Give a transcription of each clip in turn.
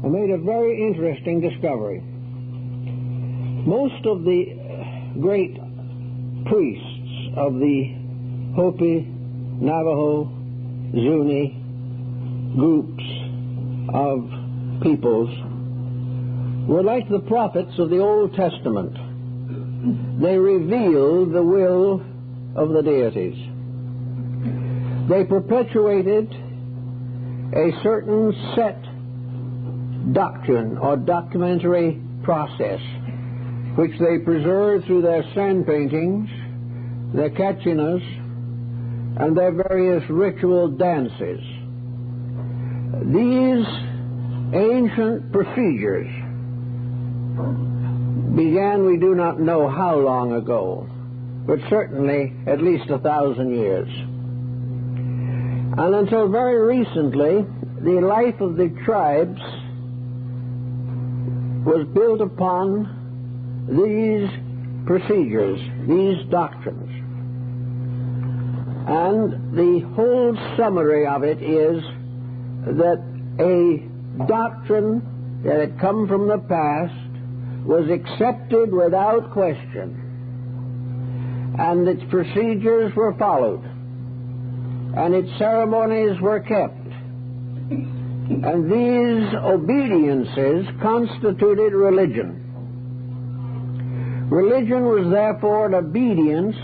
I made a very interesting discovery. Most of the great priests of the Hopi, Navajo, Zuni groups of peoples were like the prophets of the Old Testament. They revealed the will of the deities. They perpetuated a certain set doctrine or documentary process which they preserved through their sand paintings, their kachinas, and their various ritual dances. These ancient procedures began, we do not know how long ago, but certainly at least 1,000 years. And until very recently, the life of the tribes was built upon these procedures, these doctrines. And the whole summary of it is that a doctrine that had come from the past was accepted without question, and its procedures were followed, and its ceremonies were kept. And these obediences constituted religion. Religion was therefore an obedience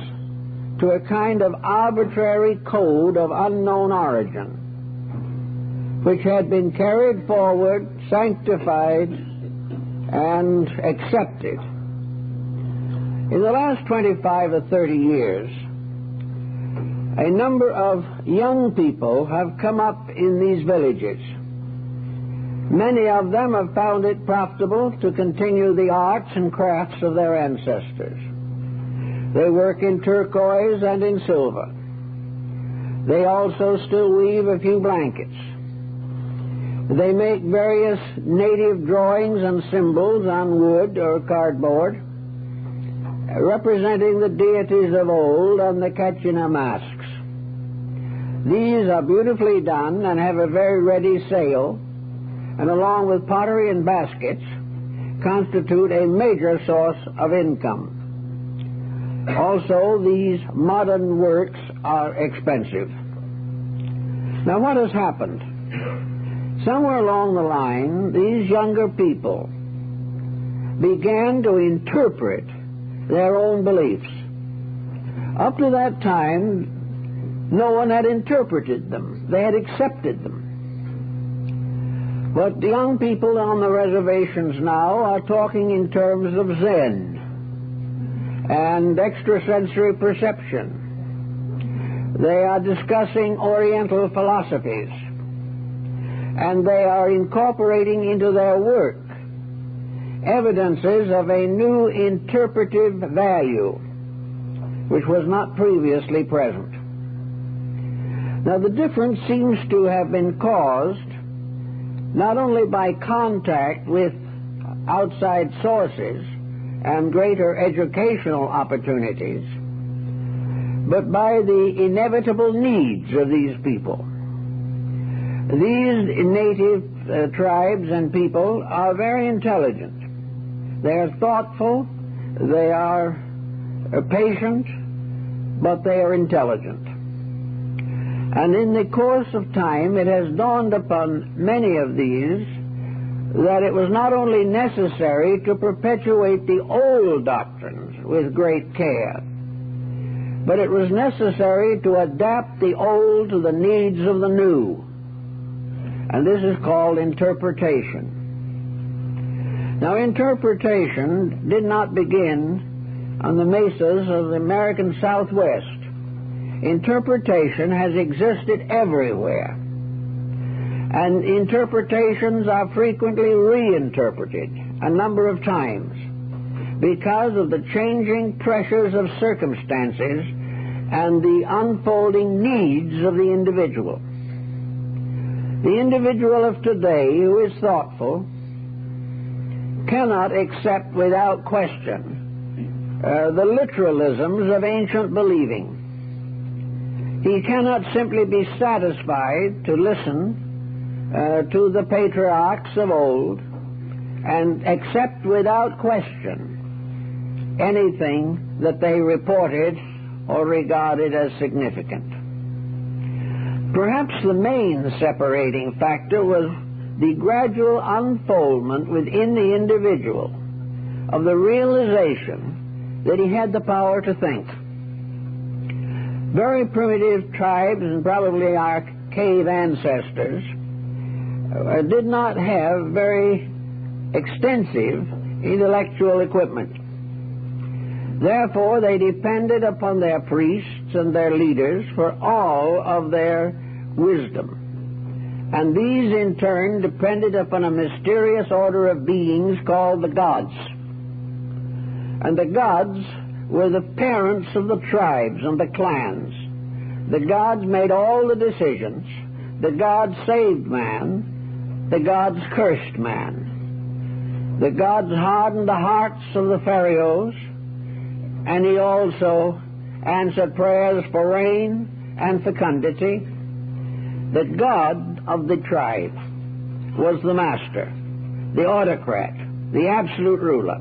to a kind of arbitrary code of unknown origin, which had been carried forward, sanctified, and accepted. In the last 25 or 30 years, a number of young people have come up in these villages. Many of them have found it profitable to continue the arts and crafts of their ancestors. They work in turquoise and in silver. They also still weave a few blankets. They make various native drawings and symbols on wood or cardboard, representing the deities of old and the Kachina masks. These are beautifully done and have a very ready sale, and along with pottery and baskets, constitute a major source of income. Also, these modern works are expensive. Now, what has happened? Somewhere along the line, these younger people began to interpret their own beliefs. Up to that time, no one had interpreted them. They had accepted them. But the young people on the reservations now are talking in terms of Zen and extrasensory perception. They are discussing Oriental philosophies, and they are incorporating into their work evidences of a new interpretive value which was not previously present. Now, the difference seems to have been caused not only by contact with outside sources and greater educational opportunities, but by the inevitable needs of these people. These native tribes and people are very intelligent. They are thoughtful, they are patient, but they are intelligent. And in the course of time, it has dawned upon many of these that it was not only necessary to perpetuate the old doctrines with great care, but it was necessary to adapt the old to the needs of the new. And this is called interpretation. Now, interpretation did not begin on the mesas of the American Southwest. Interpretation has existed everywhere. And interpretations are frequently reinterpreted a number of times because of the changing pressures of circumstances and the unfolding needs of the individual. The individual of today who is thoughtful cannot accept without question the literalisms of ancient believing. He cannot simply be satisfied to listen to the patriarchs of old and accept without question anything that they reported or regarded as significant. Perhaps the main separating factor was the gradual unfoldment within the individual of the realization that he had the power to think. Very primitive tribes, and probably our cave ancestors, did not have very extensive intellectual equipment. Therefore, they depended upon their priests and their leaders for all of their wisdom. And these, in turn, depended upon a mysterious order of beings called the gods. And the gods were the parents of the tribes and the clans. The gods made all the decisions. The gods saved man. The gods cursed man. The gods hardened the hearts of the pharaohs, and he also answered prayers for rain and fecundity. The God of the tribe was the master, the autocrat, the absolute ruler.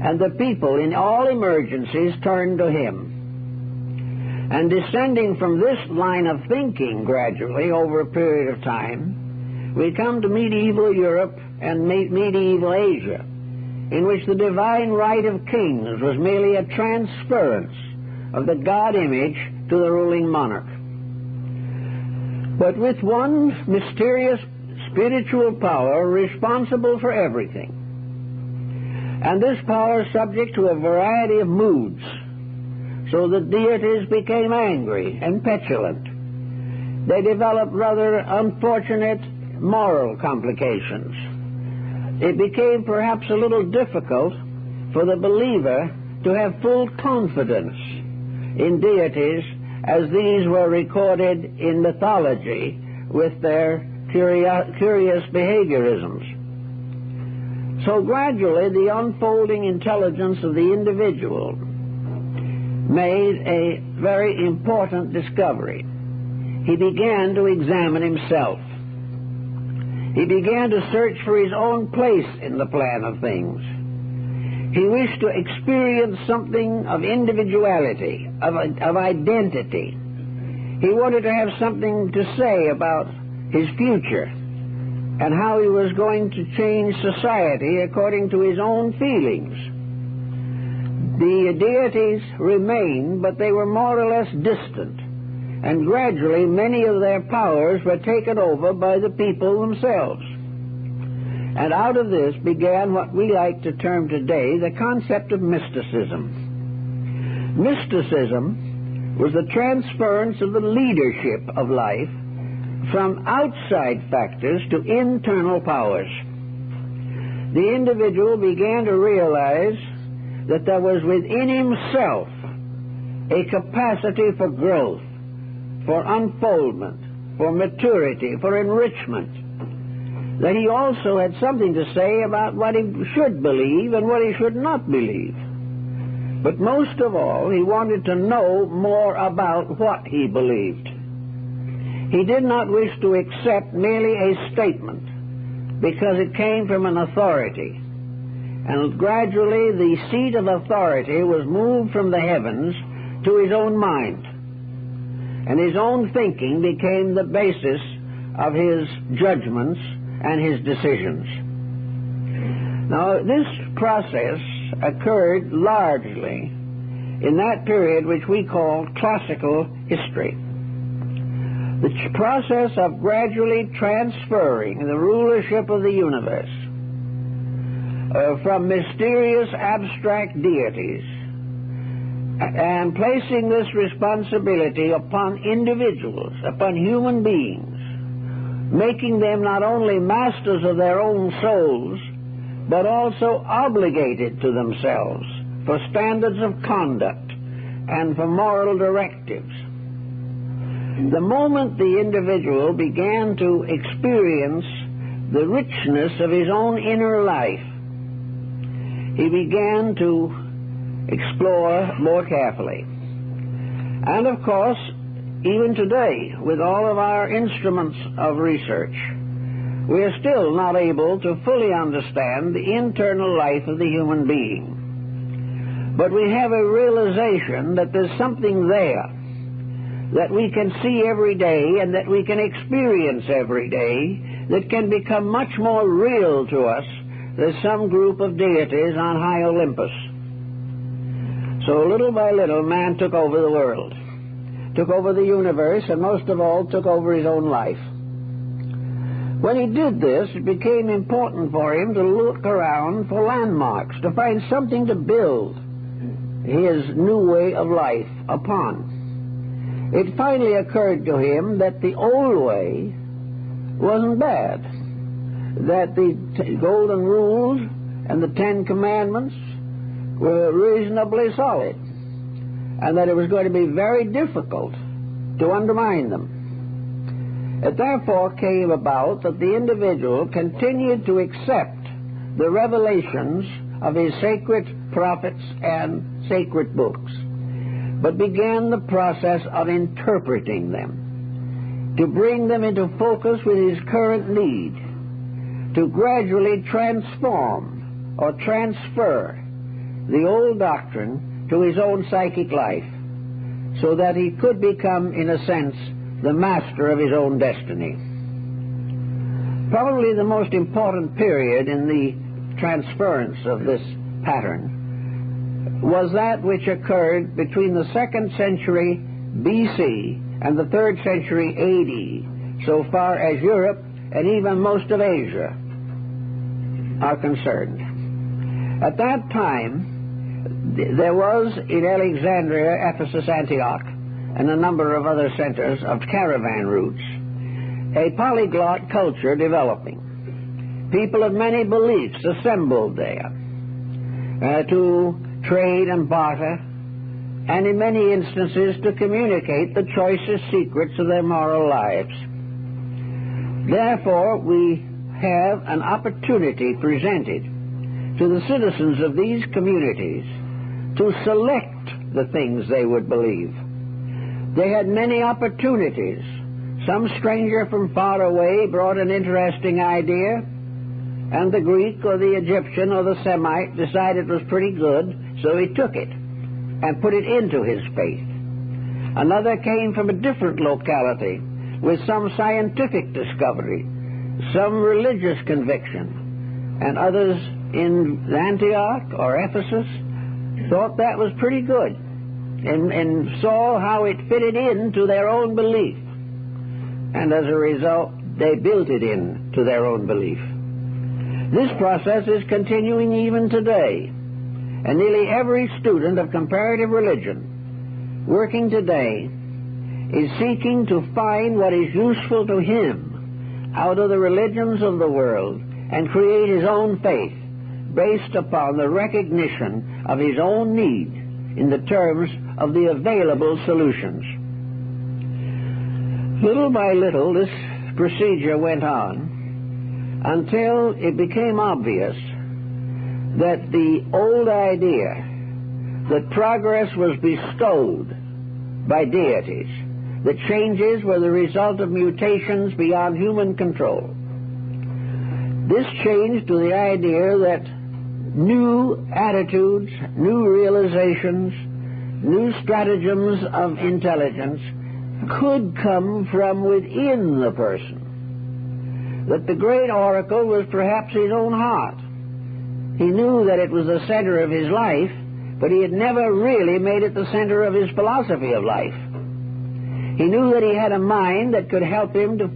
And the people in all emergencies turned to him. And descending from this line of thinking gradually over a period of time, we come to medieval Europe and medieval Asia, in which the divine right of kings was merely a transference of the God image to the ruling monarch. But with one mysterious spiritual power responsible for everything. And this power subject to a variety of moods, so that deities became angry and petulant. They developed rather unfortunate moral complications. It became perhaps a little difficult for the believer to have full confidence in deities as these were recorded in mythology with their curious behaviorisms. So gradually the unfolding intelligence of the individual made a very important discovery. He began to examine himself. He began to search for his own place in the plan of things. He wished to experience something of individuality, of identity. He wanted to have something to say about his future and how he was going to change society according to his own feelings. The deities remained, but they were more or less distant, and gradually many of their powers were taken over by the people themselves. And out of this began what we like to term today the concept of mysticism. Mysticism was the transference of the leadership of life from outside factors to internal powers. The individual began to realize that there was within himself a capacity for growth, for unfoldment, for maturity, for enrichment, that he also had something to say about what he should believe and what he should not believe. But most of all, he wanted to know more about what he believed. He did not wish to accept merely a statement because it came from an authority. And gradually the seat of authority was moved from the heavens to his own mind. And his own thinking became the basis of his judgments and his decisions. Now, this process occurred largely in that period which we call classical history. The process of gradually transferring the rulership of the universe from mysterious abstract deities and placing this responsibility upon individuals, upon human beings, making them not only masters of their own souls, but also obligated to themselves for standards of conduct and for moral directives. The moment the individual began to experience the richness of his own inner life, he began to explore more carefully. And of course, even today, with all of our instruments of research, we are still not able to fully understand the internal life of the human being. But we have a realization that there's something there that we can see every day and that we can experience every day that can become much more real to us than some group of deities on high Olympus. So little by little, man took over the world, took over the universe, and most of all, took over his own life. When he did this, it became important for him to look around for landmarks, to find something to build his new way of life upon. It finally occurred to him that the old way wasn't bad, that the golden rules and the 10 Commandments were reasonably solid, and that it was going to be very difficult to undermine them. It therefore came about that the individual continued to accept the revelations of his sacred prophets and sacred books, but began the process of interpreting them, to bring them into focus with his current need, to gradually transform or transfer the old doctrine to his own psychic life, so that he could become, in a sense, the master of his own destiny. Probably the most important period in the transference of this pattern was that which occurred between the 2nd century B.C. and the 3rd century A.D., so far as Europe and even most of Asia are concerned. At that time, there was in Alexandria, Ephesus, Antioch, and a number of other centers of caravan routes, a polyglot culture developing. People of many beliefs assembled there to trade and barter, and in many instances to communicate the choicest secrets of their moral lives. Therefore, we have an opportunity presented to the citizens of these communities to select the things they would believe. They had many opportunities. Some stranger from far away brought an interesting idea, and the Greek or the Egyptian or the Semite decided it was pretty good, so he took it and put it into his faith. Another came from a different locality with some scientific discovery, some religious conviction, and others in Antioch or Ephesus thought that was pretty good and saw how it fitted into their own belief. And as a result, they built it into their own belief. This process is continuing even today, and nearly every student of comparative religion working today is seeking to find what is useful to him out of the religions of the world and create his own faith based upon the recognition of his own need in the terms of the available solutions. Little by little, this procedure went on until it became obvious that the old idea that progress was bestowed by deities, that changes were the result of mutations beyond human control. This changed to the idea that new attitudes, new realizations, new stratagems of intelligence could come from within the person. That the great oracle was perhaps his own heart. He knew that it was the center of his life, but he had never really made it the center of his philosophy of life. He knew that he had a mind that could help him to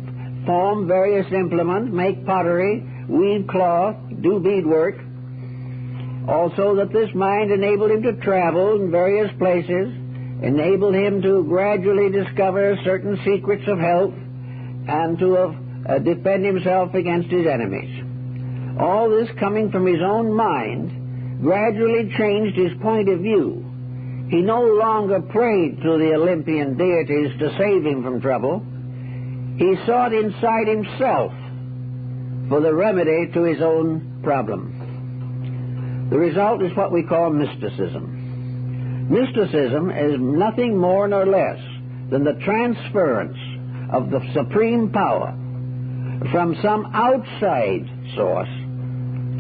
form various implements, make pottery, weave cloth, do beadwork. Also that this mind enabled him to travel in various places, enabled him to gradually discover certain secrets of health, and to defend himself against his enemies. All this coming from his own mind gradually changed his point of view. He no longer prayed to the Olympian deities to save him from trouble. He sought inside himself for the remedy to his own problem. The result is what we call mysticism. Mysticism is nothing more nor less than the transference of the supreme power from some outside source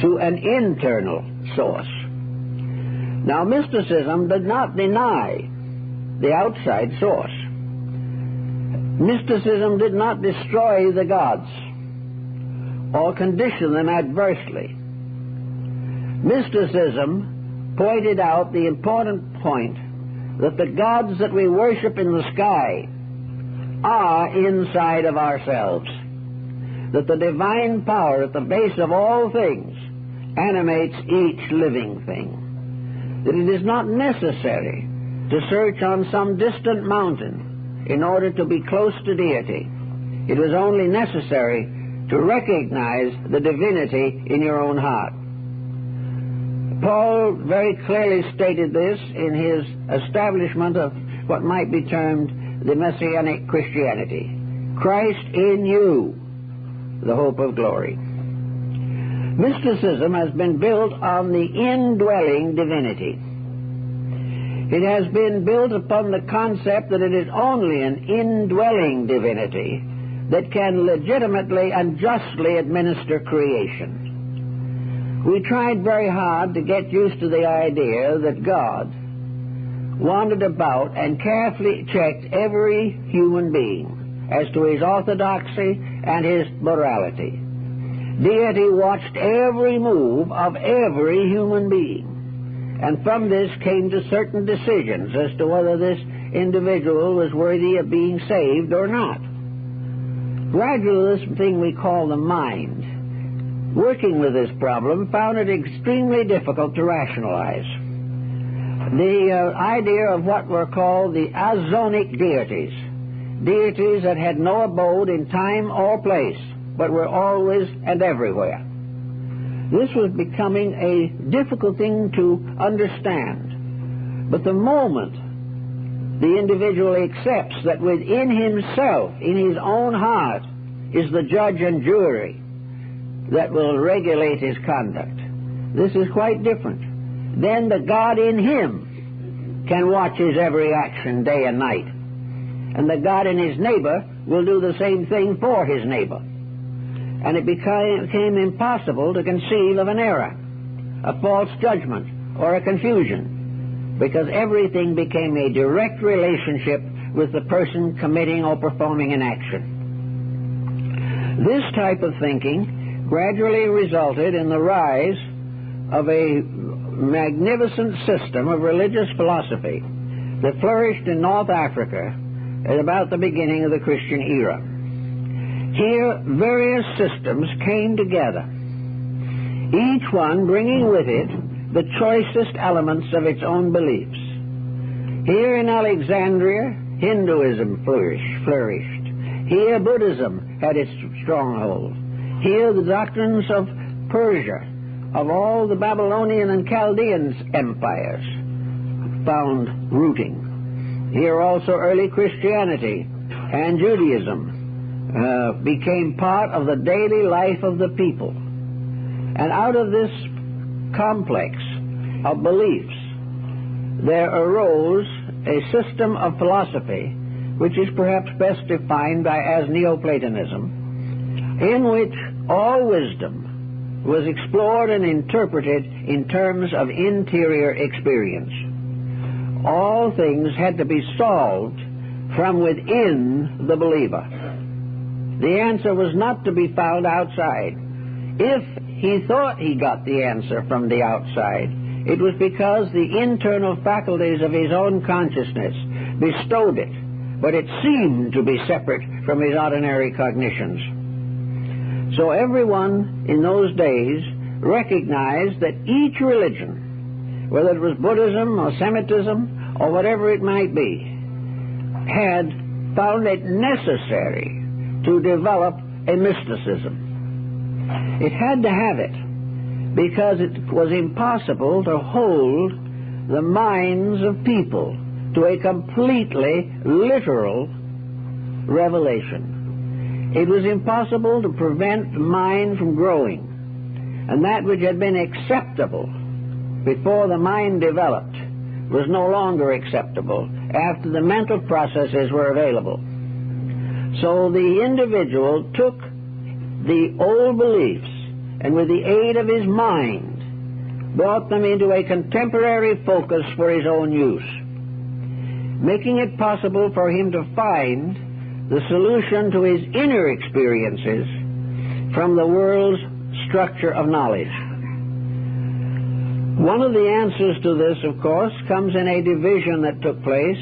to an internal source. Now, mysticism did not deny the outside source. Mysticism did not destroy the gods or condition them adversely. Mysticism pointed out the important point that the gods that we worship in the sky are inside of ourselves, that the divine power at the base of all things animates each living thing, that it is not necessary to search on some distant mountain in order to be close to deity. It was only necessary to recognize the divinity in your own heart. Paul very clearly stated this in his establishment of what might be termed the Messianic Christianity. Christ in you, the hope of glory. Mysticism has been built on the indwelling divinity. It has been built upon the concept that it is only an indwelling divinity that can legitimately and justly administer creation. We tried very hard to get used to the idea that God wandered about and carefully checked every human being as to his orthodoxy and his morality. Deity watched every move of every human being, and from this came to certain decisions as to whether this individual was worthy of being saved or not. Gradually, this thing we call the mind, working with this problem, found it extremely difficult to rationalize. The idea of what were called the azonic deities, deities that had no abode in time or place, but were always and everywhere. This was becoming a difficult thing to understand. But the moment the individual accepts that within himself, in his own heart, is the judge and jury that will regulate his conduct, this is quite different. Then the God in him can watch his every action day and night. And the God in his neighbor will do the same thing for his neighbor. And it became impossible to conceive of an error, a false judgment, or a confusion, because everything became a direct relationship with the person committing or performing an action. This type of thinking gradually resulted in the rise of a magnificent system of religious philosophy that flourished in North Africa at about the beginning of the Christian era. Here, various systems came together, each one bringing with it the choicest elements of its own beliefs. Here in Alexandria, Hinduism flourished. Here, Buddhism had its stronghold. Here, the doctrines of Persia, of all the Babylonian and Chaldean empires, found rooting. Here also early Christianity and Judaism became part of the daily life of the people. And out of this complex of beliefs, there arose a system of philosophy which is perhaps best defined as Neoplatonism, in which all wisdom was explored and interpreted in terms of interior experience. All things had to be solved from within the believer. The answer was not to be found outside. If he thought he got the answer from the outside, it was because the internal faculties of his own consciousness bestowed it, but it seemed to be separate from his ordinary cognitions. So everyone in those days recognized that each religion, whether it was Buddhism or Semitism or whatever it might be, had found it necessary to develop a mysticism. It had to have it because it was impossible to hold the minds of people to a completely literal revelation. It was impossible to prevent the mind from growing, and that which had been acceptable before the mind developed was no longer acceptable after the mental processes were available. So the individual took the old beliefs and with the aid of his mind brought them into a contemporary focus for his own use, making it possible for him to find the solution to his inner experiences from the world's structure of knowledge. One of the answers to this, of course, comes in a division that took place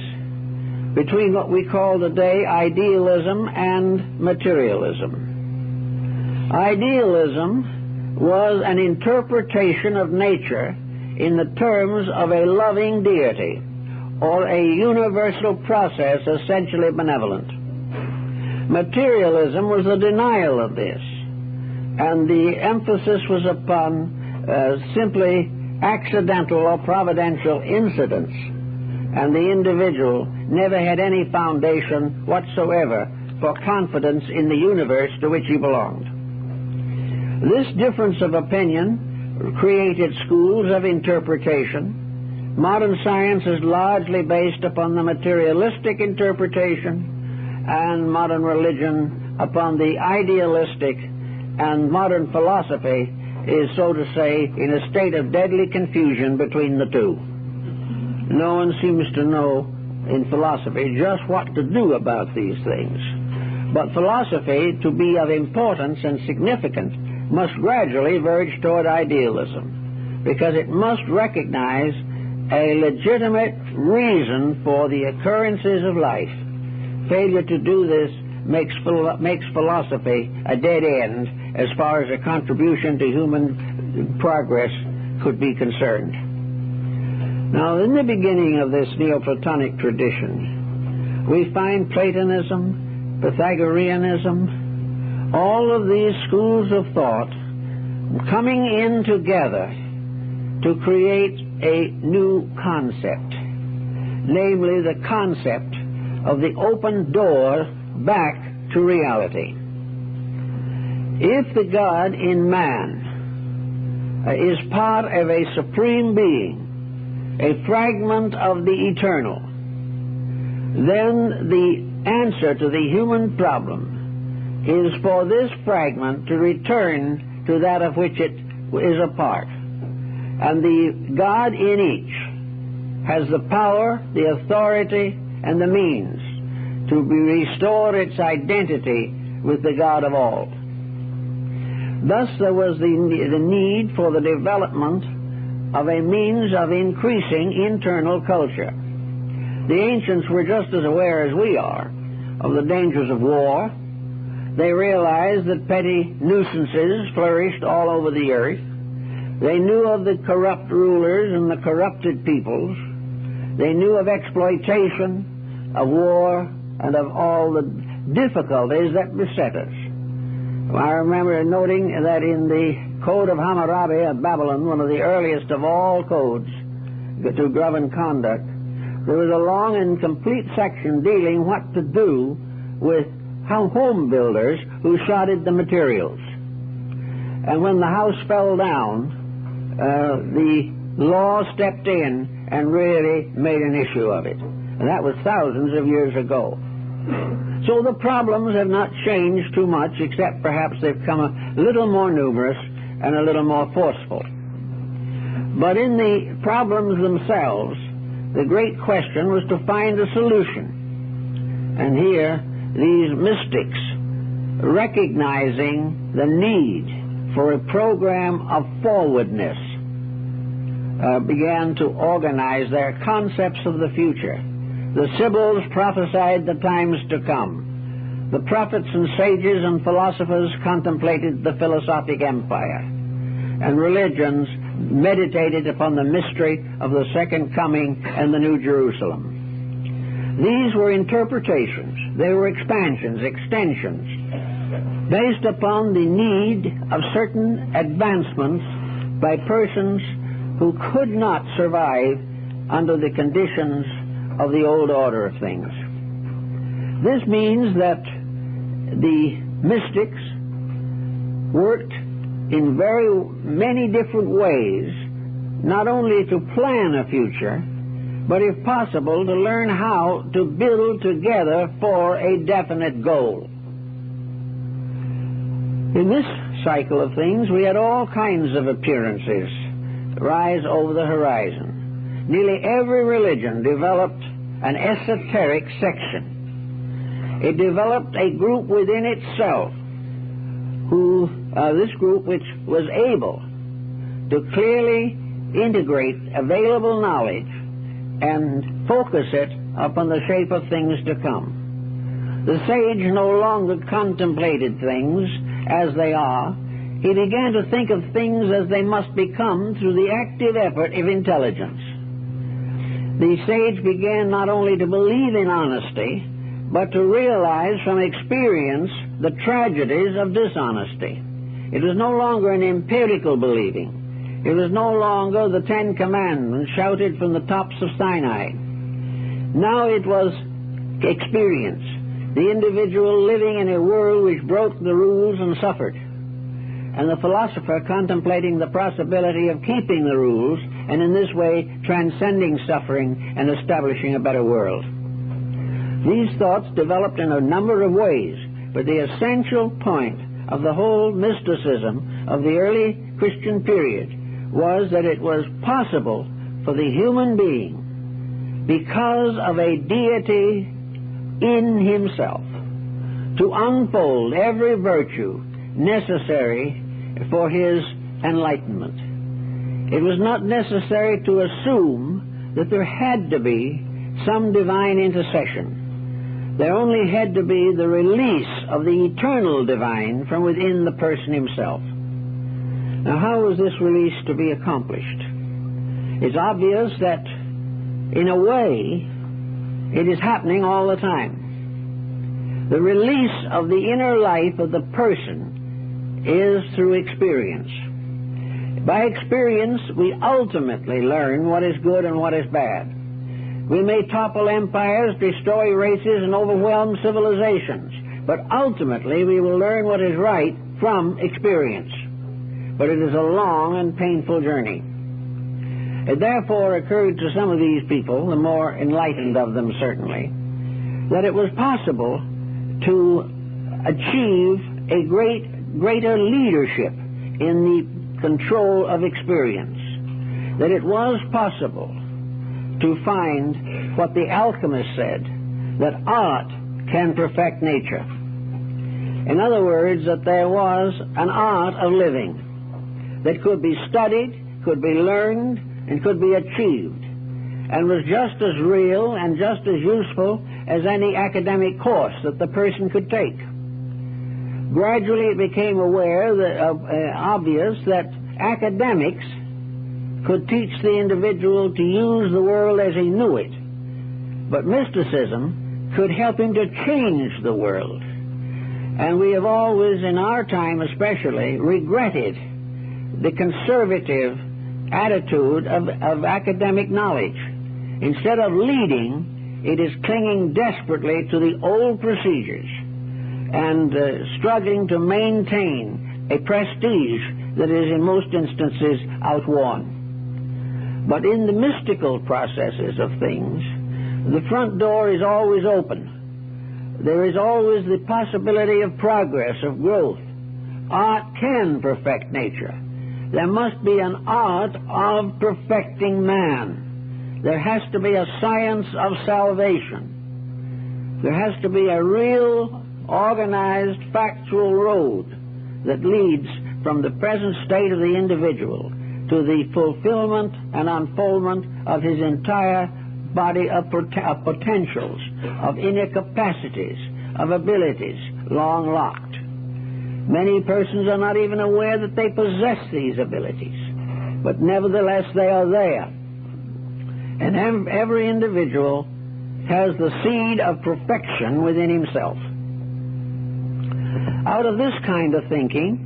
between what we call today idealism and materialism. Idealism was an interpretation of nature in the terms of a loving deity or a universal process essentially benevolent. Materialism was the denial of this, and the emphasis was upon simply accidental or providential incidents, and the individual never had any foundation whatsoever for confidence in the universe to which he belonged. This difference of opinion created schools of interpretation. Modern science is largely based upon the materialistic interpretation, and modern religion upon the idealistic, and modern philosophy is, so to say, in a state of deadly confusion between the two. No one seems to know in philosophy just what to do about these things. But philosophy, to be of importance and significant, must gradually verge toward idealism, because it must recognize a legitimate reason for the occurrences of life. Failure to do this makes philosophy a dead end as far as a contribution to human progress could be concerned. Now, in the beginning of this Neoplatonic tradition, we find Platonism, Pythagoreanism, all of these schools of thought coming in together to create a new concept, namely the concept of the open door back to reality. If the God in man is part of a supreme being, a fragment of the eternal, then the answer to the human problem is for this fragment to return to that of which it is a part. And the God in each has the power, the authority, and the means to restore its identity with the God of all. Thus there was the need for the development of a means of increasing internal culture. The ancients were just as aware as we are of the dangers of war. They realized that petty nuisances flourished all over the earth. They knew of the corrupt rulers and the corrupted peoples. They knew of exploitation, of war, and of all the difficulties that beset us. I remember noting that in the Code of Hammurabi of Babylon, one of the earliest of all codes to govern conduct, there was a long and complete section dealing what to do with home builders who shotted the materials. And when the house fell down, the law stepped in and really made an issue of it. And that was thousands of years ago. So the problems have not changed too much, except perhaps they've come a little more numerous and a little more forceful. But in the problems themselves, the great question was to find a solution. And here, these mystics, recognizing the need for a program of forwardness, began to organize their concepts of the future. The Sibyls prophesied the times to come. The prophets and sages and philosophers contemplated the philosophic empire. And religions meditated upon the mystery of the second coming and the New Jerusalem. These were interpretations. They were expansions, extensions, based upon the need of certain advancements by persons who could not survive under the conditions of the old order of things. This means that the mystics worked in very many different ways, not only to plan a future, but if possible, to learn how to build together for a definite goal. In this cycle of things, we had all kinds of appearances rise over the horizon. Nearly every religion developed an esoteric section. It developed a group within itself, this group which was able to clearly integrate available knowledge and focus it upon the shape of things to come. The sage no longer contemplated things as they are. He began to think of things as they must become through the active effort of intelligence. The sage began not only to believe in honesty, but to realize from experience the tragedies of dishonesty. It was no longer an empirical believing. It was no longer the Ten Commandments shouted from the tops of Sinai. Now it was experience, the individual living in a world which broke the rules and suffered, and the philosopher contemplating the possibility of keeping the rules and in this way transcending suffering and establishing a better world. These thoughts developed in a number of ways, but the essential point of the whole mysticism of the early Christian period was that it was possible for the human being, because of a deity in himself, to unfold every virtue necessary for his enlightenment. It was not necessary to assume that there had to be some divine intercession. There only had to be the release of the eternal divine from within the person himself. Now, how was this release to be accomplished? It's obvious that, in a way, it is happening all the time. The release of the inner life of the person is through experience. By experience, we ultimately learn what is good and what is bad. We may topple empires, destroy races, and overwhelm civilizations, but ultimately we will learn what is right from experience. But it is a long and painful journey. It therefore occurred to some of these people, the more enlightened of them certainly, that it was possible to achieve a greater leadership in the control of experience. That it was possible to find what the alchemist said, that art can perfect nature. In other words, that there was an art of living that could be studied, could be learned, and could be achieved, and was just as real and just as useful as any academic course that the person could take. Gradually it became obvious that academics could teach the individual to use the world as he knew it, but mysticism could help him to change the world. And we have always, in our time especially, regretted the conservative attitude of academic knowledge. Instead of leading, it is clinging desperately to the old procedures and struggling to maintain a prestige that is in most instances outworn. But in the mystical processes of things, the front door is always open. There is always the possibility of progress, of growth. Art can perfect nature. There must be an art of perfecting man. There has to be a science of salvation. There has to be a real, organized, factual road that leads from the present state of the individual to the fulfillment and unfoldment of his entire body of potentials, of inner capacities, of abilities, long locked. Many persons are not even aware that they possess these abilities, but nevertheless they are there. And every individual has the seed of perfection within himself. Out of this kind of thinking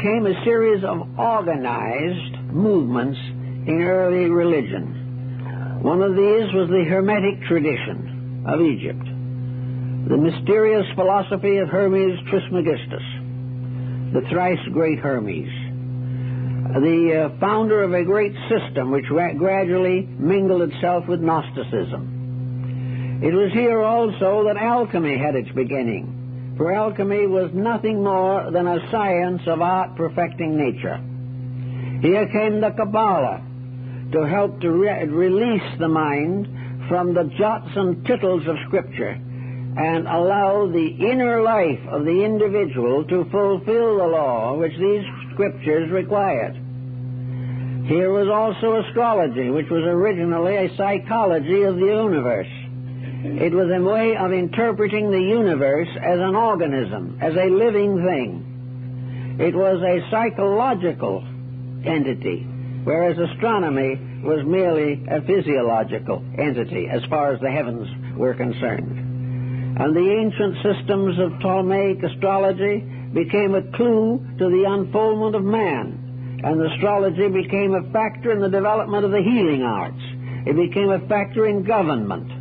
came a series of organized movements in early religion. One of these was the Hermetic tradition of Egypt, the mysterious philosophy of Hermes Trismegistus, the thrice great Hermes. the founder of a great system which gradually mingled itself with Gnosticism. It was here also that alchemy had its beginning, for alchemy was nothing more than a science of art perfecting nature. Here came the Kabbalah to help to release the mind from the jots and tittles of Scripture and allow the inner life of the individual to fulfill the law which these Scriptures required. Here was also astrology, which was originally a psychology of the universe. It was a way of interpreting the universe as an organism, as a living thing. It was a psychological entity, whereas astronomy was merely a physiological entity as far as the heavens were concerned. And the ancient systems of Ptolemaic astrology became a clue to the unfoldment of man, and astrology became a factor in the development of the healing arts. It became a factor in government.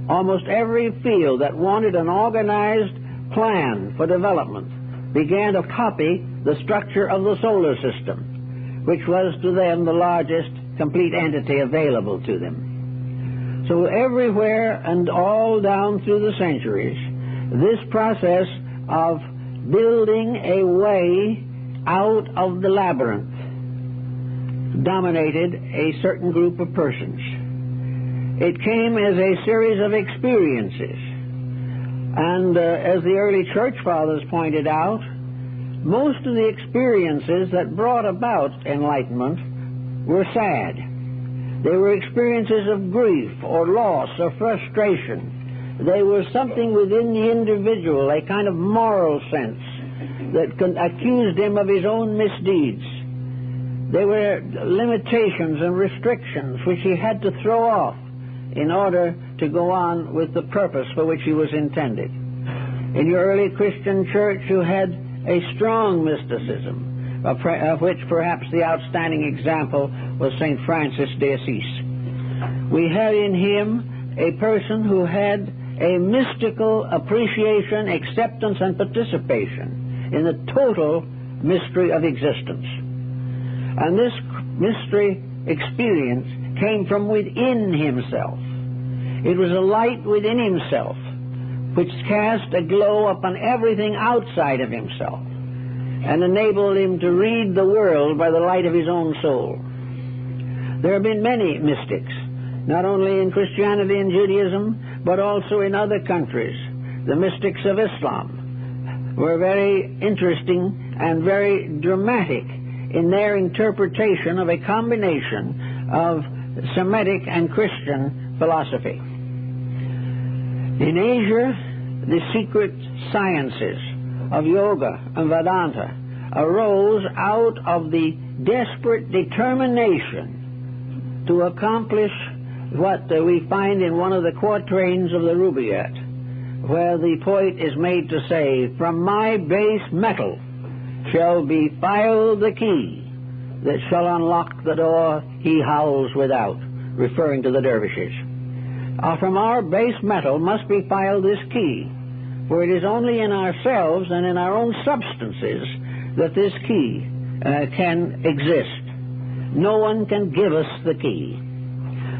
Almost every field that wanted an organized plan for development began to copy the structure of the solar system, which was to them the largest complete entity available to them. So everywhere and all down through the centuries, this process of building a way out of the labyrinth dominated a certain group of persons. It came as a series of experiences. And as the early church fathers pointed out, most of the experiences that brought about enlightenment were sad. They were experiences of grief or loss or frustration. They were something within the individual, a kind of moral sense that accused him of his own misdeeds. There were limitations and restrictions which he had to throw off in order to go on with the purpose for which he was intended. In your early Christian church you had a strong mysticism, of which perhaps the outstanding example was St. Francis de Assisi. We had in him a person who had a mystical appreciation, acceptance, and participation in the total mystery of existence. And this mystery experience came from within himself. It was a light within himself which cast a glow upon everything outside of himself and enabled him to read the world by the light of his own soul. There have been many mystics, not only in Christianity and Judaism, but also in other countries. The mystics of Islam were very interesting and very dramatic in their interpretation of a combination of Semitic and Christian philosophy. In Asia, the secret sciences of yoga and Vedanta arose out of the desperate determination to accomplish what we find in one of the quatrains of the Rubaiyat, where the poet is made to say, "From my base metal shall be filed the key that shall unlock the door he howls without," referring to the dervishes. From our base metal must be filed this key, for it is only in ourselves and in our own substances that this key can exist. No one can give us the key.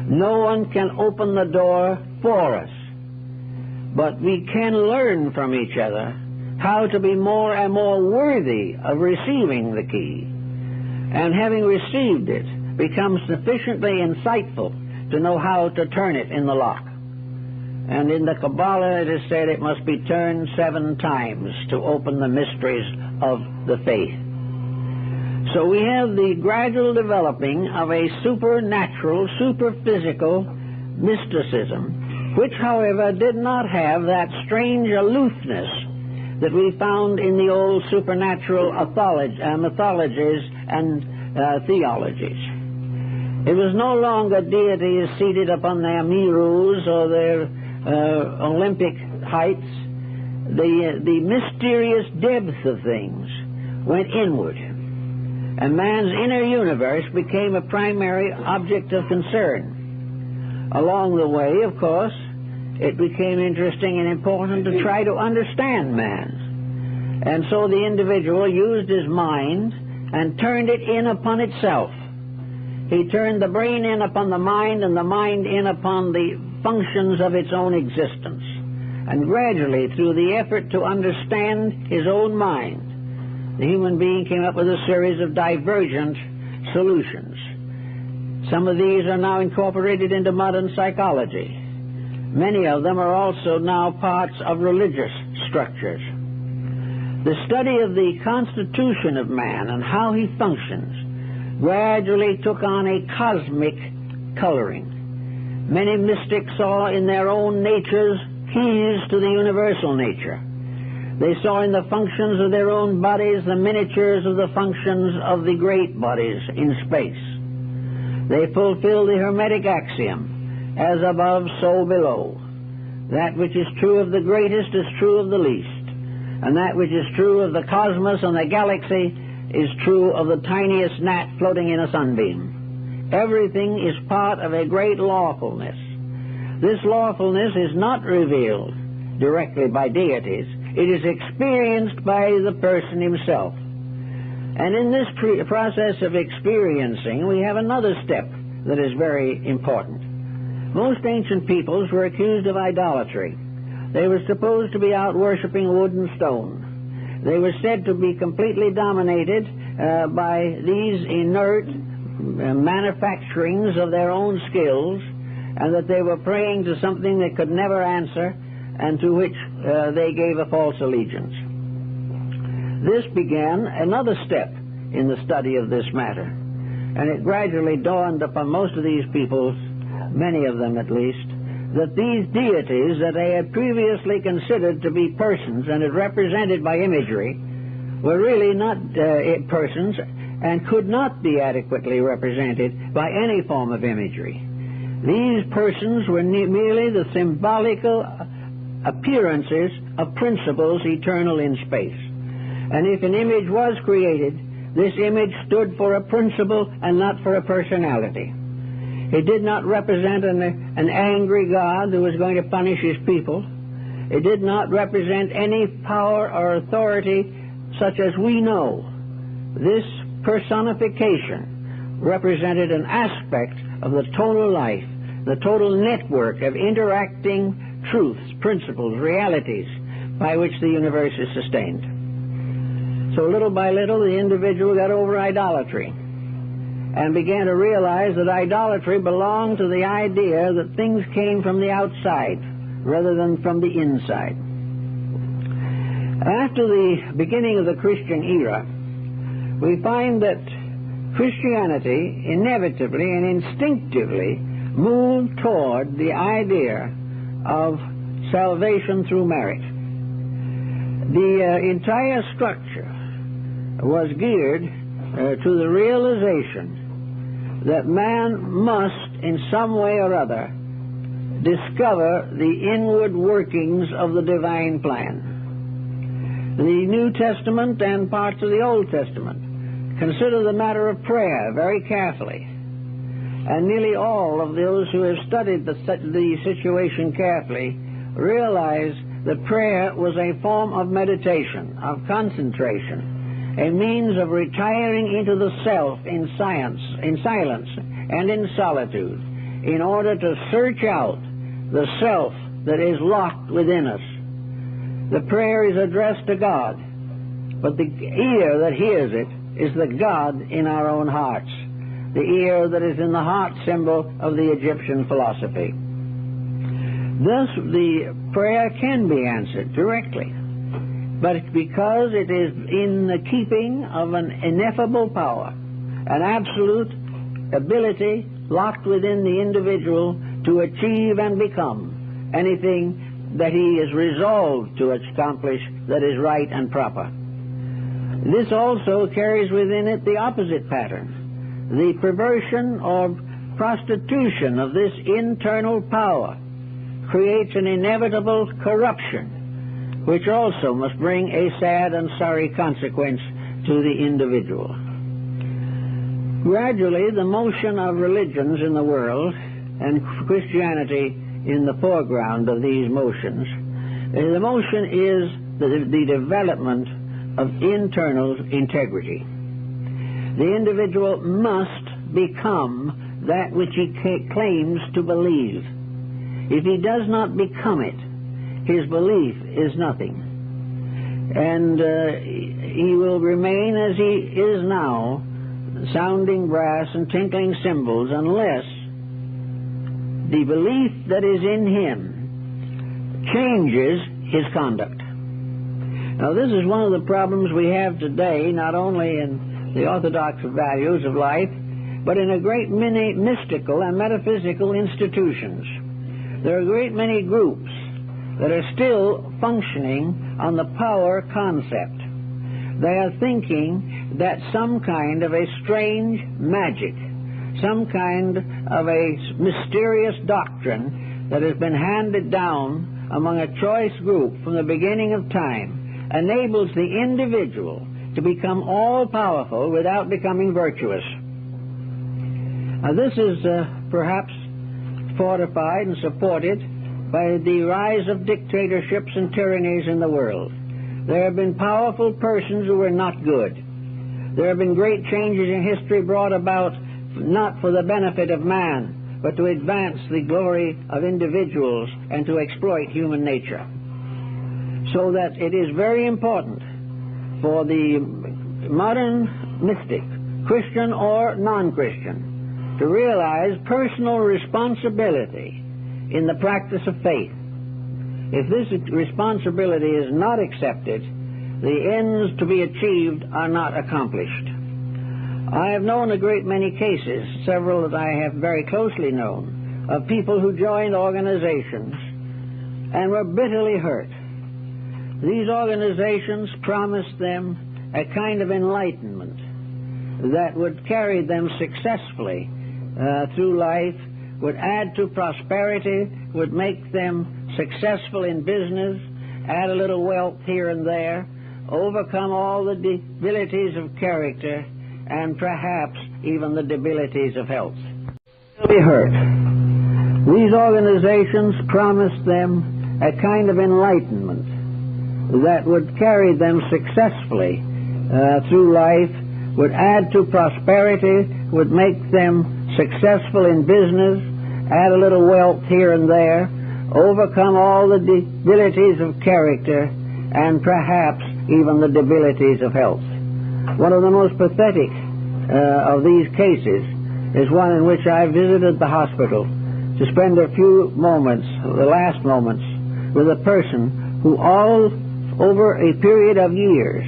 No one can open the door for us. But we can learn from each other how to be more and more worthy of receiving the key. And having received it, become sufficiently insightful to know how to turn it in the lock. And in the Kabbalah it is said it must be turned 7 times to open the mysteries of the faith. So we have the gradual developing of a supernatural, superphysical mysticism, which, however, did not have that strange aloofness that we found in the old supernatural mythologies and theologies. It was no longer deities seated upon their Merus or their Olympic heights. The mysterious depth of things went inward, and man's inner universe became a primary object of concern. Along the way, of course, it became interesting and important to try to understand man. And so the individual used his mind and turned it in upon itself. He turned the brain in upon the mind and the mind in upon the functions of its own existence. And gradually, through the effort to understand his own mind, the human being came up with a series of divergent solutions. Some of these are now incorporated into modern psychology. Many of them are also now parts of religious structures. The study of the constitution of man and how he functions gradually took on a cosmic coloring. Many mystics saw in their own natures keys to the universal nature. They saw in the functions of their own bodies the miniatures of the functions of the great bodies in space. They fulfilled the Hermetic axiom, as above, so below. That which is true of the greatest is true of the least, and that which is true of the cosmos and the galaxy is true of the tiniest gnat floating in a sunbeam. Everything is part of a great lawfulness. This lawfulness is not revealed directly by deities. It is experienced by the person himself. And in this process of experiencing, we have another step that is very important. Most ancient peoples were accused of idolatry. They were supposed to be out worshiping wood and stone. They were said to be completely dominated by these inert manufacturings of their own skills, and that they were praying to something they could never answer and to which they gave a false allegiance. This began another step in the study of this matter, and it gradually dawned upon most of these peoples, many of them at least, that these deities that they had previously considered to be persons and had represented by imagery were really not persons and could not be adequately represented by any form of imagery. These persons were merely the symbolical appearances of principles eternal in space. And if an image was created, this image stood for a principle and not for a personality. It did not represent an angry God who was going to punish his people. It did not represent any power or authority such as we know. This personification represented an aspect of the total life, the total network of interacting truths, principles, realities by which the universe is sustained. So little by little the individual got over idolatry and began to realize that idolatry belonged to the idea that things came from the outside rather than from the inside. After the beginning of the Christian era, we find that Christianity inevitably and instinctively moved toward the idea of salvation through merit. The entire structure was geared to the realization that man must, in some way or other, discover the inward workings of the divine plan. The New Testament and parts of the Old Testament consider the matter of prayer very carefully. And nearly all of those who have studied the situation carefully realize that prayer was a form of meditation, of concentration, a means of retiring into the self in silence and in solitude, in order to search out the self that is locked within us. The prayer is addressed to God, but the ear that hears it is the God in our own hearts, the ear that is in the heart symbol of the Egyptian philosophy. Thus, the prayer can be answered directly, but it's because it is in the keeping of an ineffable power, an absolute ability locked within the individual to achieve and become anything that he is resolved to accomplish that is right and proper. This also carries within it the opposite pattern, the perversion or prostitution of this internal power creates an inevitable corruption, which also must bring a sad and sorry consequence to the individual. Gradually, the motion of religions in the world, and Christianity in the foreground of these motions, the motion is the development of internal integrity. the individual must become that which he claims to believe. If he does not become it, his belief is nothing. And he will remain as he is now, sounding brass and tinkling cymbals, unless the belief that is in him changes his conduct. Now, this is one of the problems we have today, not only in the orthodox values of life, but in a great many mystical and metaphysical institutions. There are a great many groups that are still functioning on the power concept. They are thinking that some kind of a strange magic, some kind of a mysterious doctrine that has been handed down among a choice group from the beginning of time enables the individual to become all-powerful without becoming virtuous. Now, this is perhaps fortified and supported by the rise of dictatorships and tyrannies in the world. There have been powerful persons who were not good. There have been great changes in history brought about not for the benefit of man, but to advance the glory of individuals and to exploit human nature. So that it is very important for the modern mystic, Christian or non-Christian, to realize personal responsibility in the practice of faith. If this responsibility is not accepted, the ends to be achieved are not accomplished. I have known a great many cases, several that I have very closely known, of people who joined organizations and were bitterly hurt. These organizations promised them a kind of enlightenment that would carry them successfully through life, would add to prosperity, would make them successful in business, add a little wealth here and there, overcome all the debilities of character, and perhaps even the debilities of health. They'll be hurt. These organizations promised them a kind of enlightenment that would carry them successfully through life, would add to prosperity, would make them successful in business, add a little wealth here and there, overcome all the debilities of character, and perhaps even the debilities of health. One of the most pathetic of these cases is one in which I visited the hospital to spend a few moments, the last moments, with a person who all over a period of years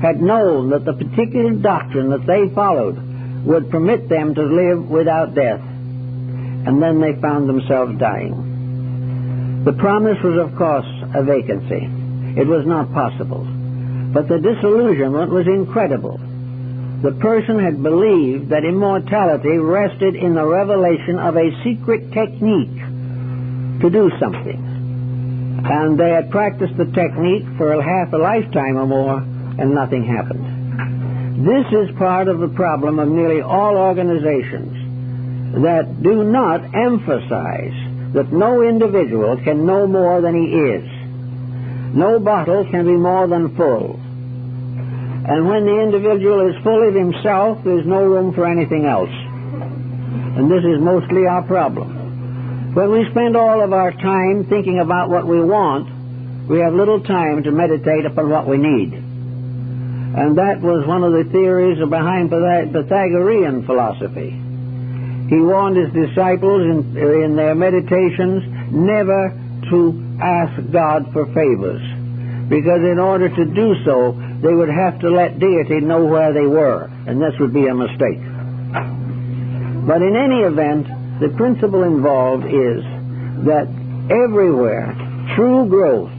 had known that the particular doctrine that they followed would permit them to live without death. And then they found themselves dying. The promise was, of course, a vacancy. It was not possible. But the disillusionment was incredible. The person had believed that immortality rested in the revelation of a secret technique to do something. And they had practiced the technique for half a lifetime or more, and nothing happened. This is part of the problem of nearly all organizations that do not emphasize that no individual can know more than he is. No bottle can be more than full. And when the individual is full of himself, there's no room for anything else. And this is mostly our problem. When we spend all of our time thinking about what we want, we have little time to meditate upon what we need. And that was one of the theories behind Pythagorean philosophy. He warned his disciples in their meditations never to ask God for favors, because in order to do so, they would have to let deity know where they were, and this would be a mistake. But in any event, the principle involved is that everywhere true growth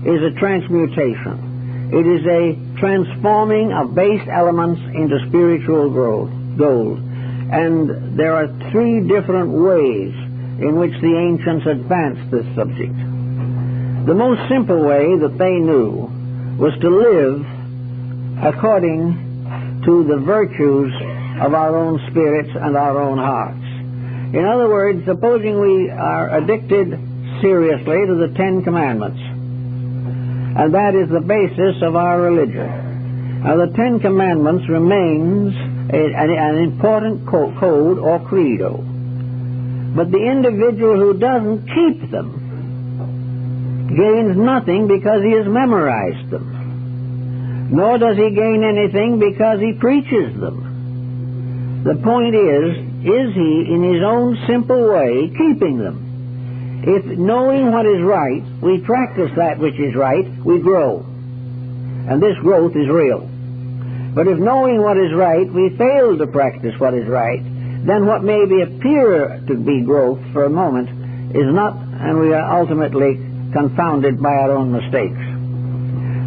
is a transmutation. It is a transforming of base elements into spiritual gold. And there are three different ways in which the ancients advanced this subject. The most simple way that they knew was to live according to the virtues of our own spirits and our own hearts. In other words, supposing we are addicted seriously to the 10 Commandments, and that is the basis of our religion. Now, the 10 Commandments remains an important code or credo. But the individual who doesn't keep them gains nothing because he has memorized them. Nor does he gain anything because he preaches them. The point is he, in his own simple way, keeping them? If knowing what is right, we practice that which is right, we grow. And this growth is real. But if knowing what is right, we fail to practice what is right, then what may appear to be growth for a moment is not, and we are ultimately confounded by our own mistakes.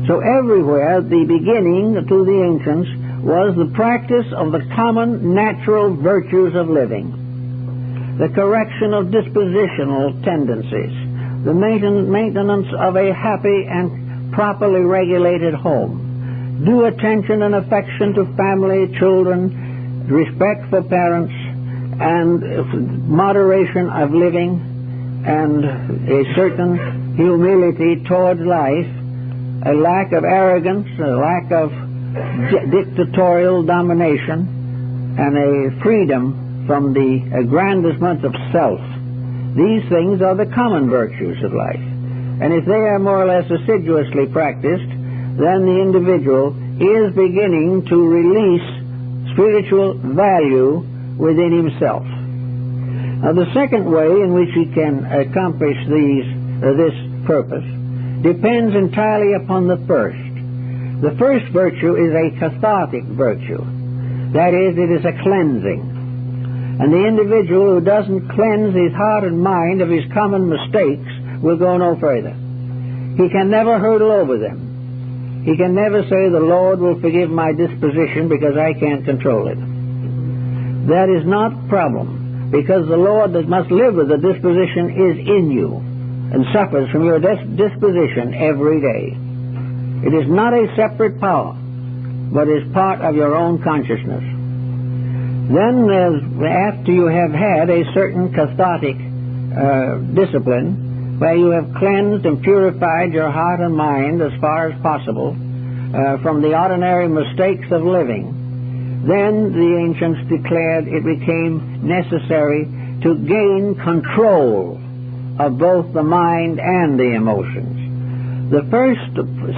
So everywhere, the beginning to the ancients was the practice of the common natural virtues of living, the correction of dispositional tendencies, the maintenance of a happy and properly regulated home, due attention and affection to family, children, respect for parents, and moderation of living, and a certain humility towards life, a lack of arrogance, a lack of dictatorial domination, and a freedom from the aggrandizement of self. These things are the common virtues of life. And if they are more or less assiduously practiced, then the individual is beginning to release spiritual value within himself. Now, the second way in which he can accomplish this purpose depends entirely upon the first. The first virtue is a cathartic virtue. That is, it is a cleansing. And the individual who doesn't cleanse his heart and mind of his common mistakes will go no further. He can never hurdle over them. He can never say, the Lord will forgive my disposition because I can't control it. That is not a problem, because the Lord that must live with the disposition is in you and suffers from your disposition every day. It is not a separate power, but is part of your own consciousness. Then, after you have had a certain cathartic discipline, where you have cleansed and purified your heart and mind as far as possible from the ordinary mistakes of living, then the ancients declared it became necessary to gain control of both the mind and the emotions. The first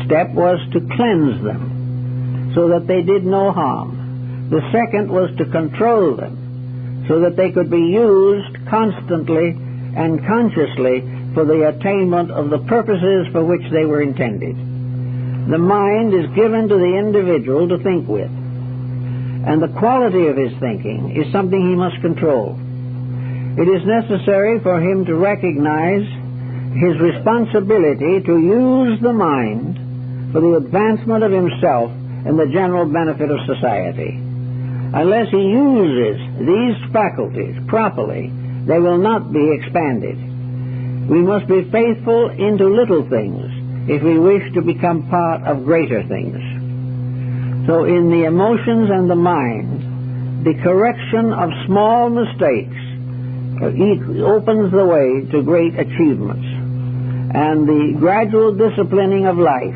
step was to cleanse them so that they did no harm. The second was to control them so that they could be used constantly and consciously for the attainment of the purposes for which they were intended. The mind is given to the individual to think with, and the quality of his thinking is something he must control. It is necessary for him to recognize his responsibility to use the mind for the advancement of himself and the general benefit of society. Unless he uses these faculties properly, they will not be expanded. We must be faithful into little things if we wish to become part of greater things. So in the emotions and the mind, the correction of small mistakes opens the way to great achievements. And the gradual disciplining of life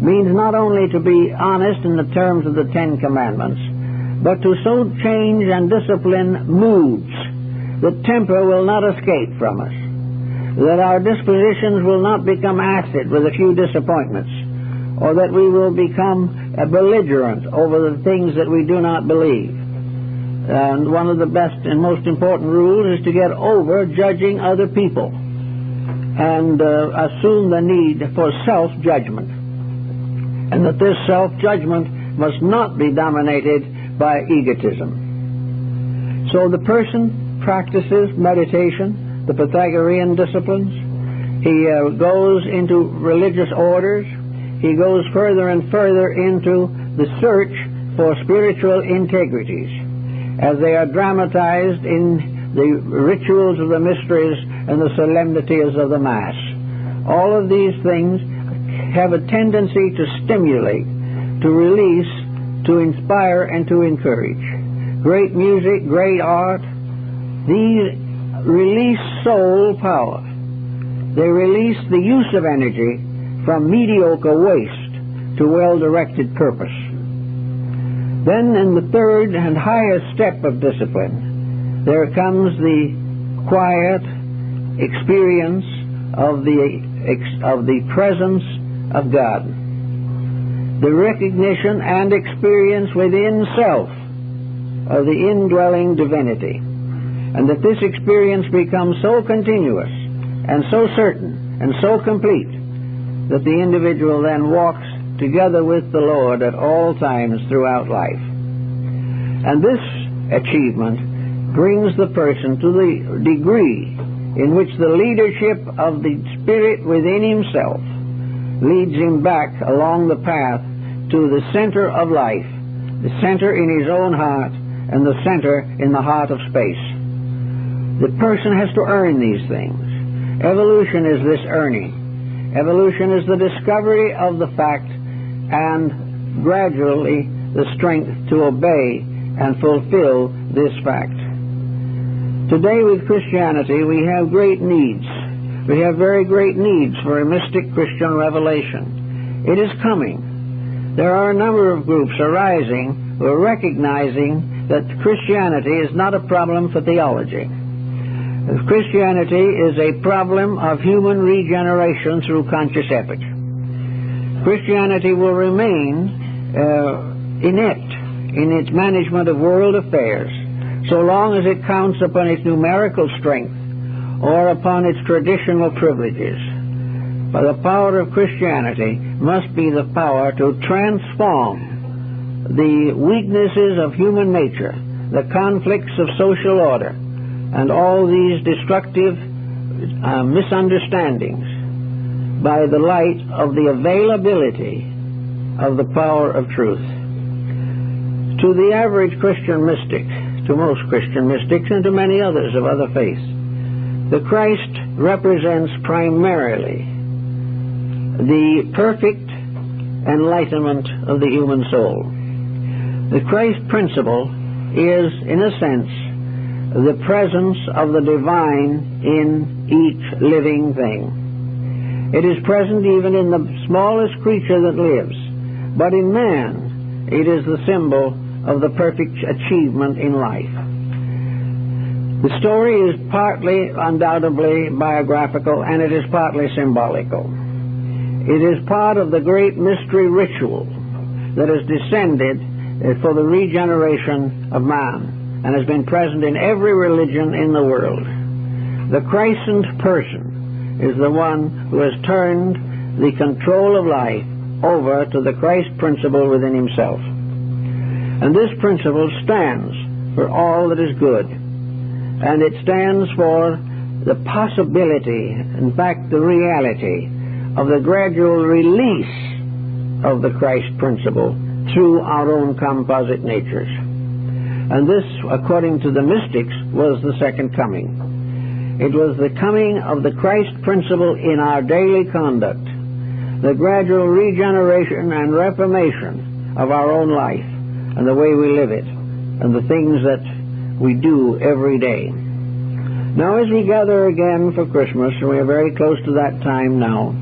means not only to be honest in the terms of the Ten Commandments, but to so change and discipline moods that temper will not escape from us, that our dispositions will not become acid with a few disappointments, or that we will become belligerent over the things that we do not believe. And one of the best and most important rules is to get over judging other people and assume the need for self-judgment, and that this self-judgment must not be dominated by egotism. So the person practices meditation, the Pythagorean disciplines. He goes into religious orders. He goes further and further into the search for spiritual integrities as they are dramatized in the rituals of the mysteries and the solemnities of the Mass. All of these things have a tendency to stimulate, to release, to inspire, and to encourage. Great music, great art, these release soul power. They release the use of energy from mediocre waste to well-directed purpose. Then in the third and highest step of discipline, there comes the quiet experience of the presence of God, the recognition and experience within self of the indwelling divinity, and that this experience becomes so continuous and so certain and so complete that the individual then walks together with the Lord at all times throughout life. And this achievement brings the person to the degree in which the leadership of the Spirit within himself leads him back along the path to the center of life, the center in his own heart and the center in the heart of space. The person has to earn these things. Evolution is this earning. Evolution is the discovery of the fact and gradually the strength to obey and fulfill this fact. Today with Christianity we have great needs. We have very great needs for a mystic Christian revelation. It is coming. There are a number of groups arising who are recognizing that Christianity is not a problem for theology. Christianity is a problem of human regeneration through conscious effort. Christianity will remain inept in its management of world affairs so long as it counts upon its numerical strength or upon its traditional privileges. But the power of Christianity must be the power to transform the weaknesses of human nature, the conflicts of social order, and all these destructive misunderstandings by the light of the availability of the power of truth. To the average Christian mystic, to most Christian mystics, and to many others of other faiths, the Christ represents primarily the perfect enlightenment of the human soul. The Christ principle is, in a sense, the presence of the divine in each living thing. It is present even in the smallest creature that lives, but in man it is the symbol of the perfect achievement in life. The story is partly, undoubtedly, biographical, and it is partly symbolical. It is part of the great mystery ritual that has descended for the regeneration of man and has been present in every religion in the world. The Christened person is the one who has turned the control of life over to the Christ principle within himself. And this principle stands for all that is good. And it stands for the possibility, in fact the reality, of the gradual release of the Christ principle through our own composite natures. And this, according to the mystics, was the second coming. It was the coming of the Christ principle in our daily conduct, the gradual regeneration and reformation of our own life and the way we live it and the things that we do every day. Now, as we gather again for Christmas, and we are very close to that time now,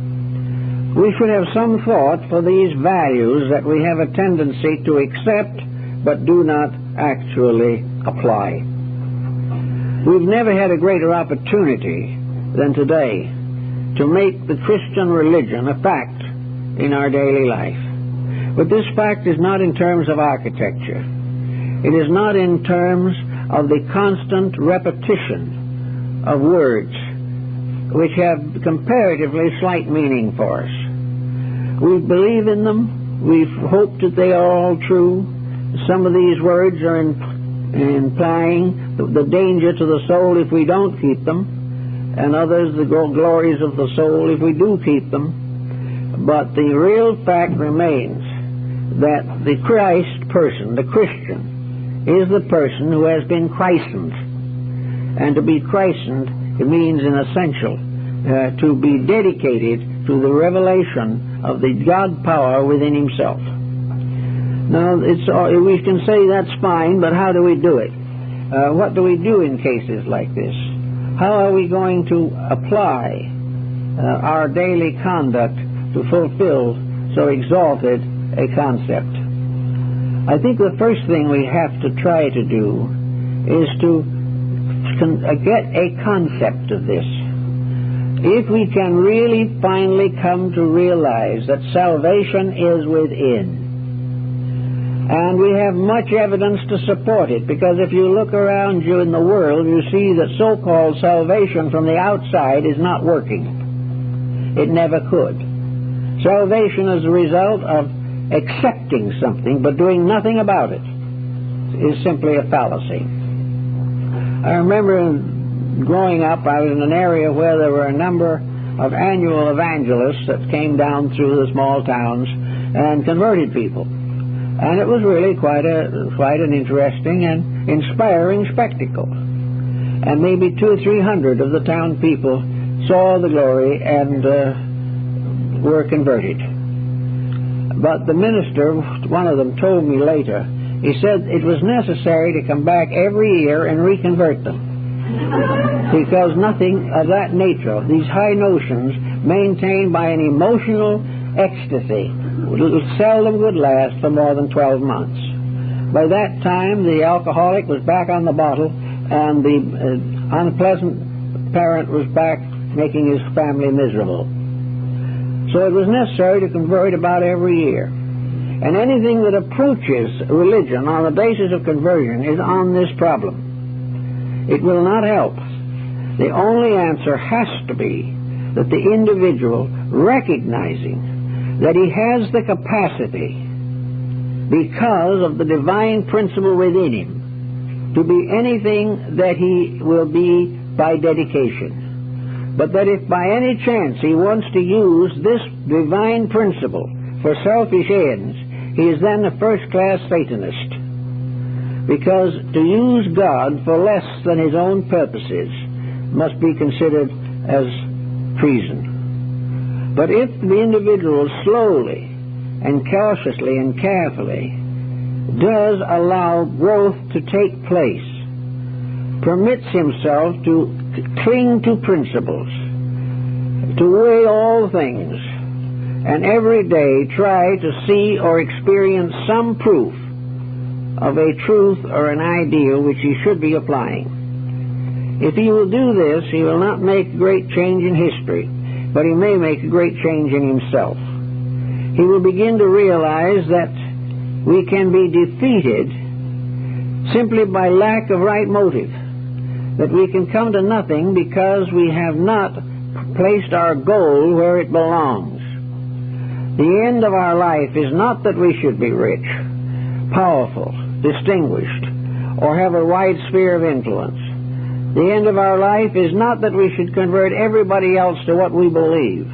we should have some thought for these values that we have a tendency to accept but do not actually apply. We've never had a greater opportunity than today to make the Christian religion a fact in our daily life. But this fact is not in terms of architecture. It is not in terms of the constant repetition of words which have comparatively slight meaning for us. We believe in them. We've hoped that they are all true. Some of these words are implying the danger to the soul if we don't keep them, and others the glories of the soul if we do keep them. But the real fact remains that the Christ person, the Christian, is the person who has been christened. And to be christened, it means in essential to be dedicated to the revelation of the God power within himself. Now, we can say that's fine, but how do we do it? What do we do in cases like this? How are we going to apply our daily conduct to fulfill so exalted a concept? I think the first thing we have to try to do is to get a concept of this. If we can really finally come to realize that salvation is within, and we have much evidence to support it, because if you look around you in the world, you see that so-called salvation from the outside is not working. It never could. Salvation is a result of accepting something but doing nothing about it is simply a fallacy. I remember growing up, I was in an area where there were a number of annual evangelists that came down through the small towns and converted people. And it was really quite an interesting and inspiring spectacle. And maybe 200 or 300 of the town people saw the glory and were converted. But the minister, one of them, told me later, he said it was necessary to come back every year and reconvert them. Because nothing of that nature, these high notions maintained by an emotional ecstasy, seldom would last for more than 12 months. By that time, the alcoholic was back on the bottle, and the unpleasant parent was back making his family miserable. So it was necessary to convert about every year. And anything that approaches religion on the basis of conversion is on this problem. It will not help. The only answer has to be that the individual, recognizing that he has the capacity, because of the divine principle within him, to be anything that he will be by dedication. But that if by any chance he wants to use this divine principle for selfish ends, he is then a first-class Satanist. Because to use God for less than his own purposes must be considered as treason. But if the individual slowly and cautiously and carefully does allow growth to take place, permits himself to cling to principles, to weigh all things, and every day try to see or experience some proof of a truth or an ideal which he should be applying. If he will do this, he will not make a great change in history, but he may make a great change in himself. He will begin to realize that we can be defeated simply by lack of right motive, that we can come to nothing because we have not placed our goal where it belongs. The end of our life is not that we should be rich, powerful, distinguished, or have a wide sphere of influence. The end of our life is not that we should convert everybody else to what we believe.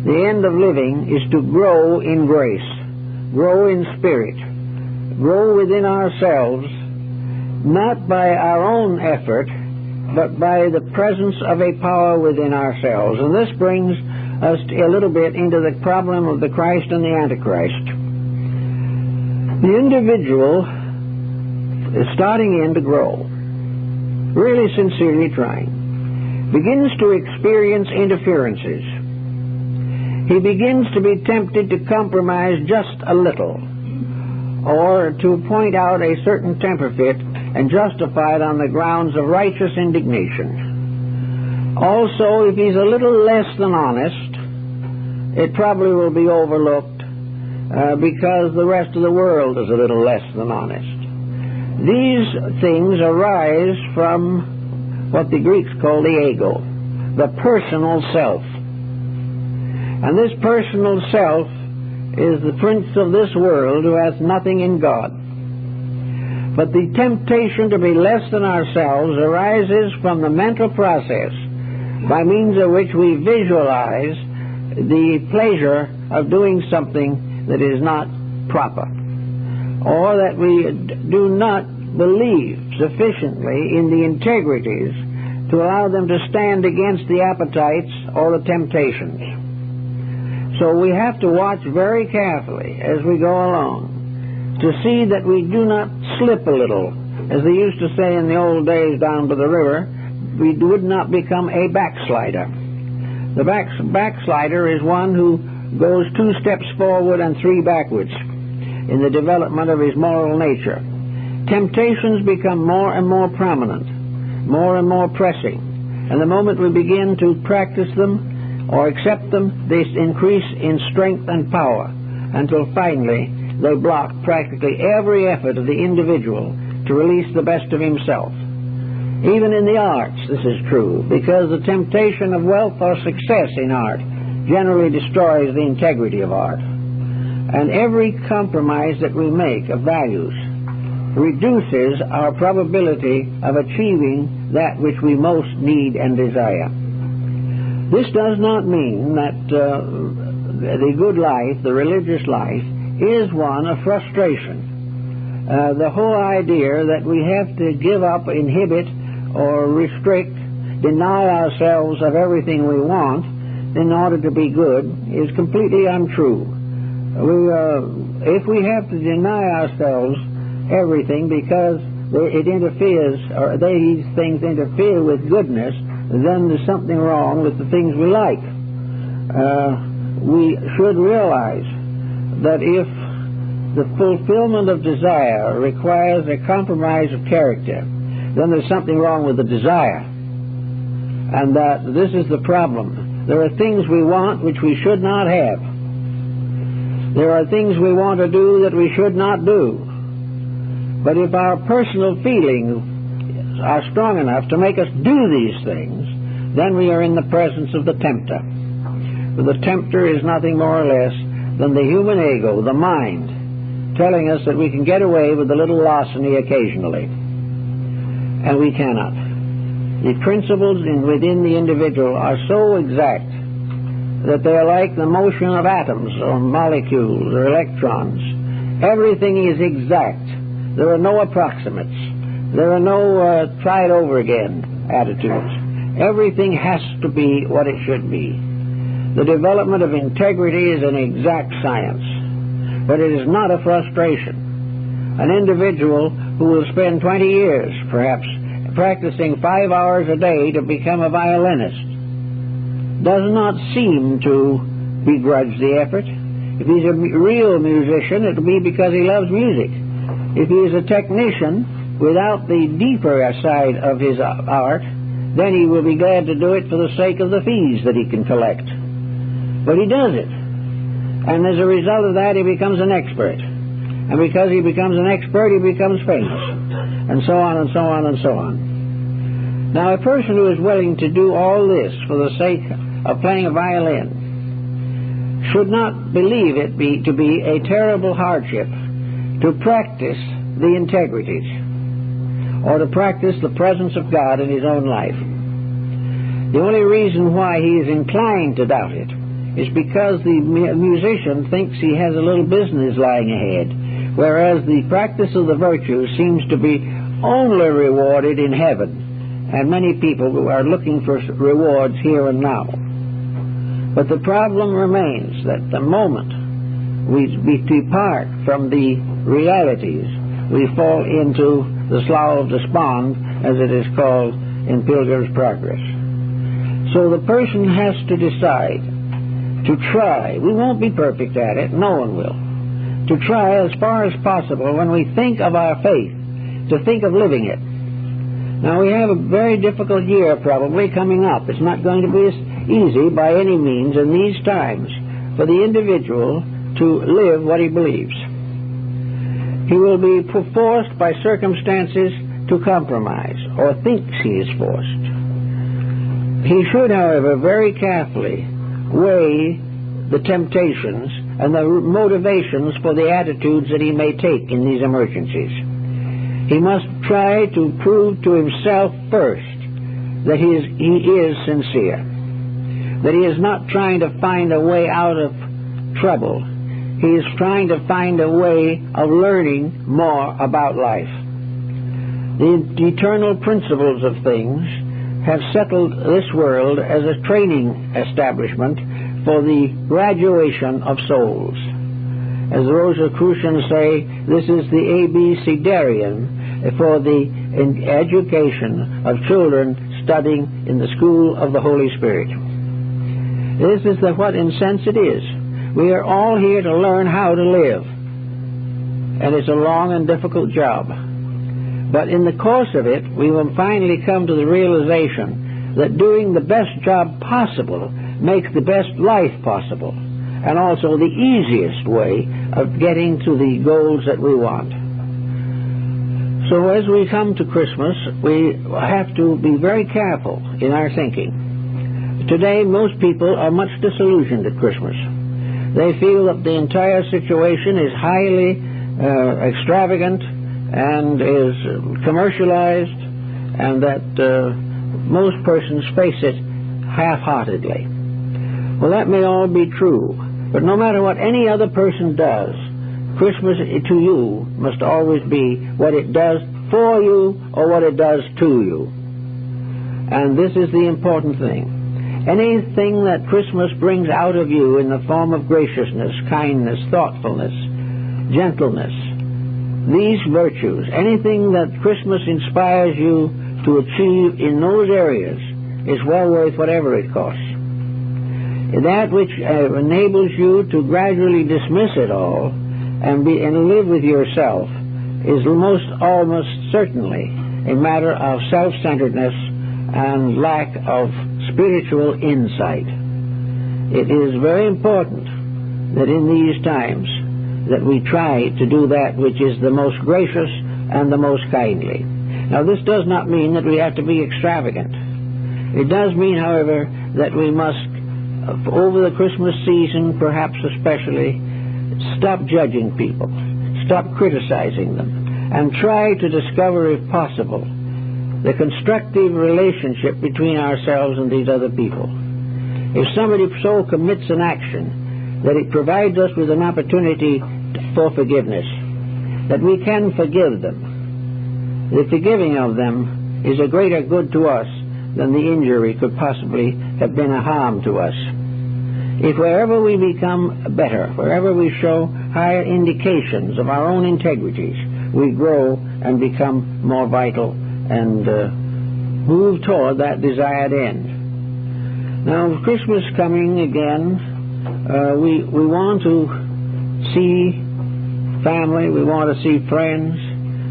The end of living is to grow in grace, grow in spirit, grow within ourselves, not by our own effort, but by the presence of a power within ourselves. And this brings us a little bit into the problem of the Christ and the Antichrist. The individual is starting in to grow, really sincerely trying, begins to experience interferences. He begins to be tempted to compromise just a little, or to point out a certain temper fit and justify it on the grounds of righteous indignation. Also, if he's a little less than honest, it probably will be overlooked because the rest of the world is a little less than honest. These things arise from what the Greeks call the ego, the personal self. And this personal self is the prince of this world who has nothing in God. But the temptation to be less than ourselves arises from the mental process by means of which we visualize the pleasure of doing something that is not proper, or that we do not believe sufficiently in the integrities to allow them to stand against the appetites or the temptations. So we have to watch very carefully as we go along to see that we do not slip a little. As they used to say in the old days down by the river, we would not become a backslider. The backslider is one who goes 2 steps forward and 3 backwards. in the development of his moral nature. Temptations become more and more prominent, more and more pressing, and the moment we begin to practice them or accept them, they increase in strength and power until finally they block practically every effort of the individual to release the best of himself. Even in the arts this is true, because the temptation of wealth or success in art generally destroys the integrity of art. And every compromise that we make of values reduces our probability of achieving that which we most need and desire. This does not mean that the good life, the religious life, is one of frustration. The whole idea that we have to give up, inhibit, or restrict, deny ourselves of everything we want in order to be good is completely untrue. If we have to deny ourselves everything because it interferes, or these things interfere with goodness, then there's something wrong with the things we like. We should realize that if the fulfillment of desire requires a compromise of character, then there's something wrong with the desire. And that this is the problem. There are things we want which we should not have. There are things we want to do that we should not do. But if our personal feelings are strong enough to make us do these things, then we are in the presence of the tempter. For the tempter is nothing more or less than the human ego, the mind, telling us that we can get away with a little larceny occasionally. And we cannot. The principles within the individual are so exact that they are like the motion of atoms or molecules or electrons. Everything is exact. There are no approximates. There are no try it over again attitudes. Everything has to be what it should be. The development of integrity is an exact science, but it is not a frustration. An individual who will spend 20 years, perhaps, practicing 5 hours a day to become a violinist does not seem to begrudge the effort. If he's a real musician, it will be because he loves music. If he is a technician without the deeper side of his art, then he will be glad to do it for the sake of the fees that he can collect. But he does it. And as a result of that, he becomes an expert. And because he becomes an expert, he becomes famous. And so on and so on and so on. Now, a person who is willing to do all this for the sake of playing a violin should not believe it to be a terrible hardship to practice the integrities or to practice the presence of God in his own life. The only reason why he is inclined to doubt it is because the musician thinks he has a little business lying ahead, whereas the practice of the virtues seems to be only rewarded in heaven, and many people who are looking for rewards here and now. But the problem remains that the moment we depart from the realities, we fall into the Slough of Despond, as it is called in Pilgrim's Progress. So the person has to decide to try. We won't be perfect at it, no one will. To try as far as possible, when we think of our faith, to think of living it. Now, we have a very difficult year probably coming up. It's not going to be as easy by any means in these times for the individual to live what he believes. He will be forced by circumstances to compromise, or thinks he is forced. He should, however, very carefully weigh the temptations and the motivations for the attitudes that he may take in these emergencies. He must try to prove to himself first that he is sincere, that he is not trying to find a way out of trouble. He is trying to find a way of learning more about life. The eternal principles of things have settled this world as a training establishment for the graduation of souls. As the Rosicrucians say, this is the abecedarian for the education of children studying in the school of the Holy Spirit. This is what in sense it is. We are all here to learn how to live. and it's a long and difficult job. But in the course of it, we will finally come to the realization that doing the best job possible makes the best life possible, and also the easiest way of getting to the goals that we want. So as we come to Christmas, we have to be very careful in our thinking. Today, most people are much disillusioned at Christmas. They feel that the entire situation is highly extravagant and is commercialized, and that most persons face it half-heartedly. Well, that may all be true, but no matter what any other person does, Christmas to you must always be what it does for you or what it does to you. And this is the important thing. Anything that Christmas brings out of you in the form of graciousness, kindness, thoughtfulness, gentleness, these virtues, anything that Christmas inspires you to achieve in those areas is well worth whatever it costs. That which enables you to gradually dismiss it all and live with yourself is almost certainly a matter of self-centeredness and lack of spiritual insight. It is very important that in these times that we try to do that which is the most gracious and the most kindly. Now, this does not mean that we have to be extravagant. It does mean, however, that we must, over the Christmas season perhaps especially, stop judging people, stop criticizing them, and try to discover, if possible, the constructive relationship between ourselves and these other people. If somebody so commits an action that it provides us with an opportunity for forgiveness, that we can forgive them, the forgiving of them is a greater good to us than the injury could possibly have been a harm to us. If wherever we become better, wherever we show higher indications of our own integrities, we grow and become more vital and move toward that desired end. Now, with Christmas coming again, we want to see family, we want to see friends,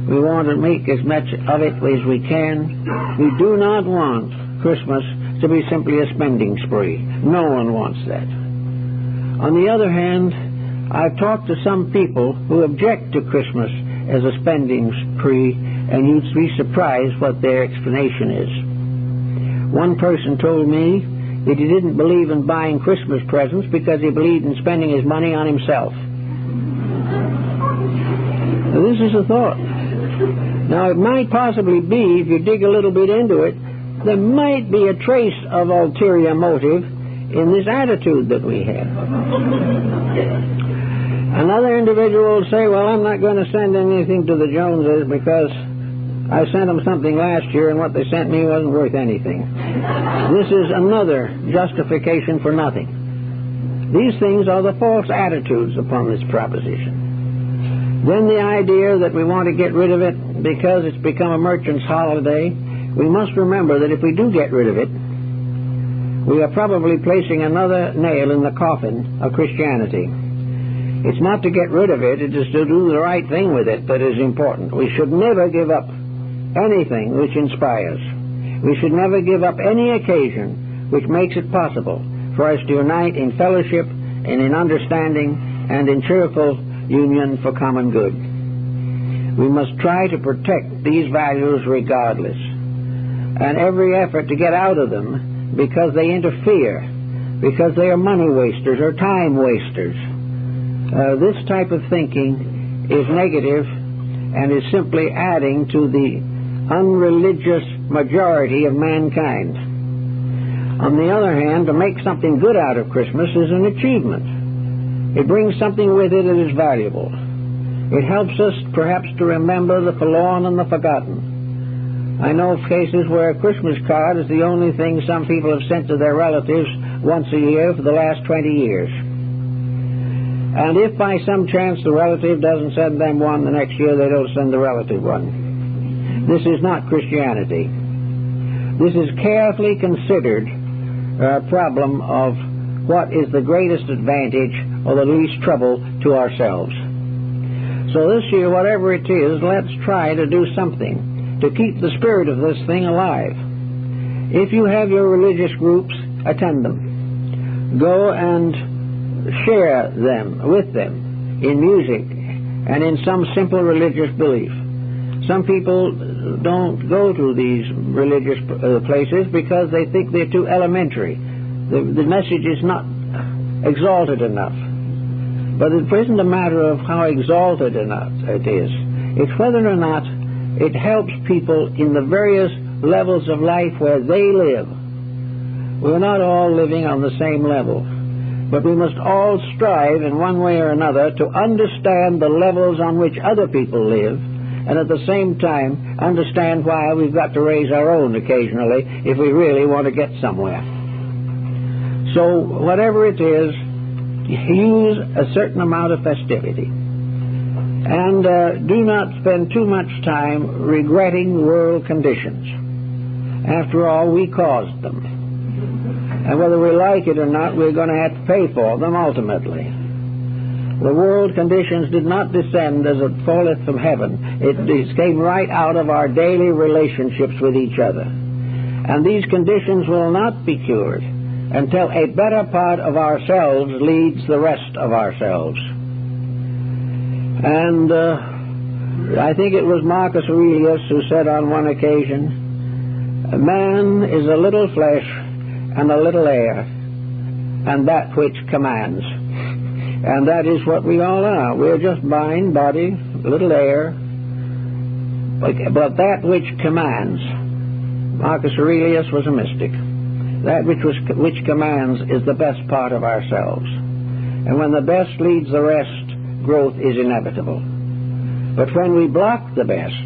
we want to make as much of it as we can. We do not want Christmas to be simply a spending spree. No one wants that. On the other hand, I've talked to some people who object to Christmas as a spending spree, and you'd be surprised what their explanation is. One person told me that he didn't believe in buying Christmas presents because he believed in spending his money on himself. Now, this is a thought. Now, it might possibly be, if you dig a little bit into it, there might be a trace of ulterior motive in this attitude that we have. Another individual will say, well, I'm not going to send anything to the Joneses because I sent them something last year and what they sent me wasn't worth anything. This is another justification for nothing. These things are the false attitudes upon this proposition. Then the idea that we want to get rid of it because it's become a merchant's holiday, we must remember that if we do get rid of it, we are probably placing another nail in the coffin of Christianity. It's not to get rid of it, it is to do the right thing with it that is important. We should never give up anything which inspires. We should never give up any occasion which makes it possible for us to unite in fellowship and in understanding and in cheerful union for common good. We must try to protect these values regardless, and every effort to get out of them because they interfere, because they are money wasters or time wasters. This type of thinking is negative and is simply adding to the unreligious majority of mankind. On the other hand, to make something good out of Christmas is an achievement. It brings something with it that is valuable. It helps us perhaps to remember the forlorn and the forgotten. I know of cases where a Christmas card is the only thing some people have sent to their relatives once a year for the last 20 years. And if by some chance the relative doesn't send them one the next year, they don't send the relative one. This is not Christianity. This is carefully considered a problem of what is the greatest advantage or the least trouble to ourselves. So this year, whatever it is, let's try to do something to keep the spirit of this thing alive. If you have your religious groups, attend them. Go and share them with them in music and in some simple religious belief. Some people don't go to these religious places because they think they're too elementary. The message is not exalted enough. But it isn't a matter of how exalted enough it is. It's whether or not it helps people in the various levels of life where they live. We're not all living on the same level, but we must all strive in one way or another to understand the levels on which other people live, and at the same time understand why we've got to raise our own occasionally if we really want to get somewhere. So whatever it is, use a certain amount of festivity. And do not spend too much time regretting world conditions. After all, we caused them. And whether we like it or not, we're going to have to pay for them ultimately. The world conditions did not descend as it falleth from heaven. It came right out of our daily relationships with each other. And these conditions will not be cured until a better part of ourselves leads the rest of ourselves. And I think it was Marcus Aurelius who said on one occasion, "Man is a little flesh and a little air, and that which commands." And that is what we all are. We're just mind, body, little air, but that which commands. Marcus Aurelius was a mystic. That which commands is the best part of ourselves. And when the best leads the rest, growth is inevitable. But when we block the best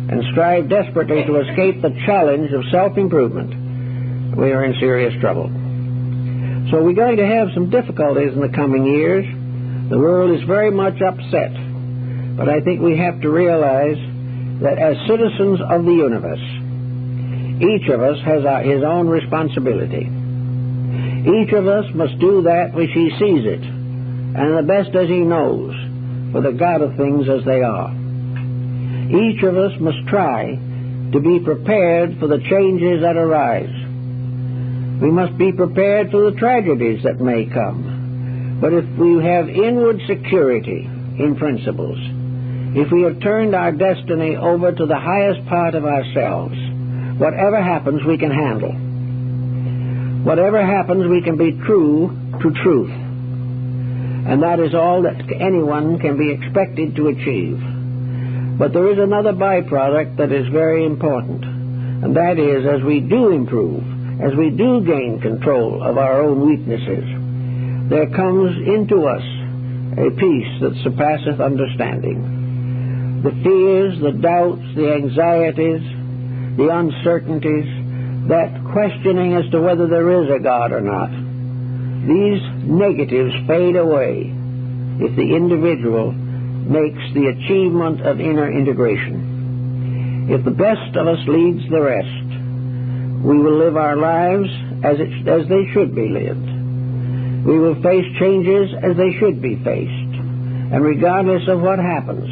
and strive desperately to escape the challenge of self-improvement, we are in serious trouble. So we're going to have some difficulties in the coming years. The world is very much upset. But I think we have to realize that as citizens of the universe, each of us has his own responsibility. Each of us must do that which he sees it, and the best as he knows, for the God of things as they are. Each of us must try to be prepared for the changes that arise. We must be prepared for the tragedies that may come. But if we have inward security in principles, if we have turned our destiny over to the highest part of ourselves, whatever happens we can handle. Whatever happens we can be true to truth. And that is all that anyone can be expected to achieve. But there is another byproduct that is very important, and that is, as we do improve, as we do gain control of our own weaknesses, there comes into us a peace that surpasseth understanding. The fears, the doubts, the anxieties, the uncertainties, that questioning as to whether there is a God or not, these negatives fade away if the individual makes the achievement of inner integration. If the best of us leads the rest, we will live our lives as they should be lived. We will face changes as they should be faced. And regardless of what happens,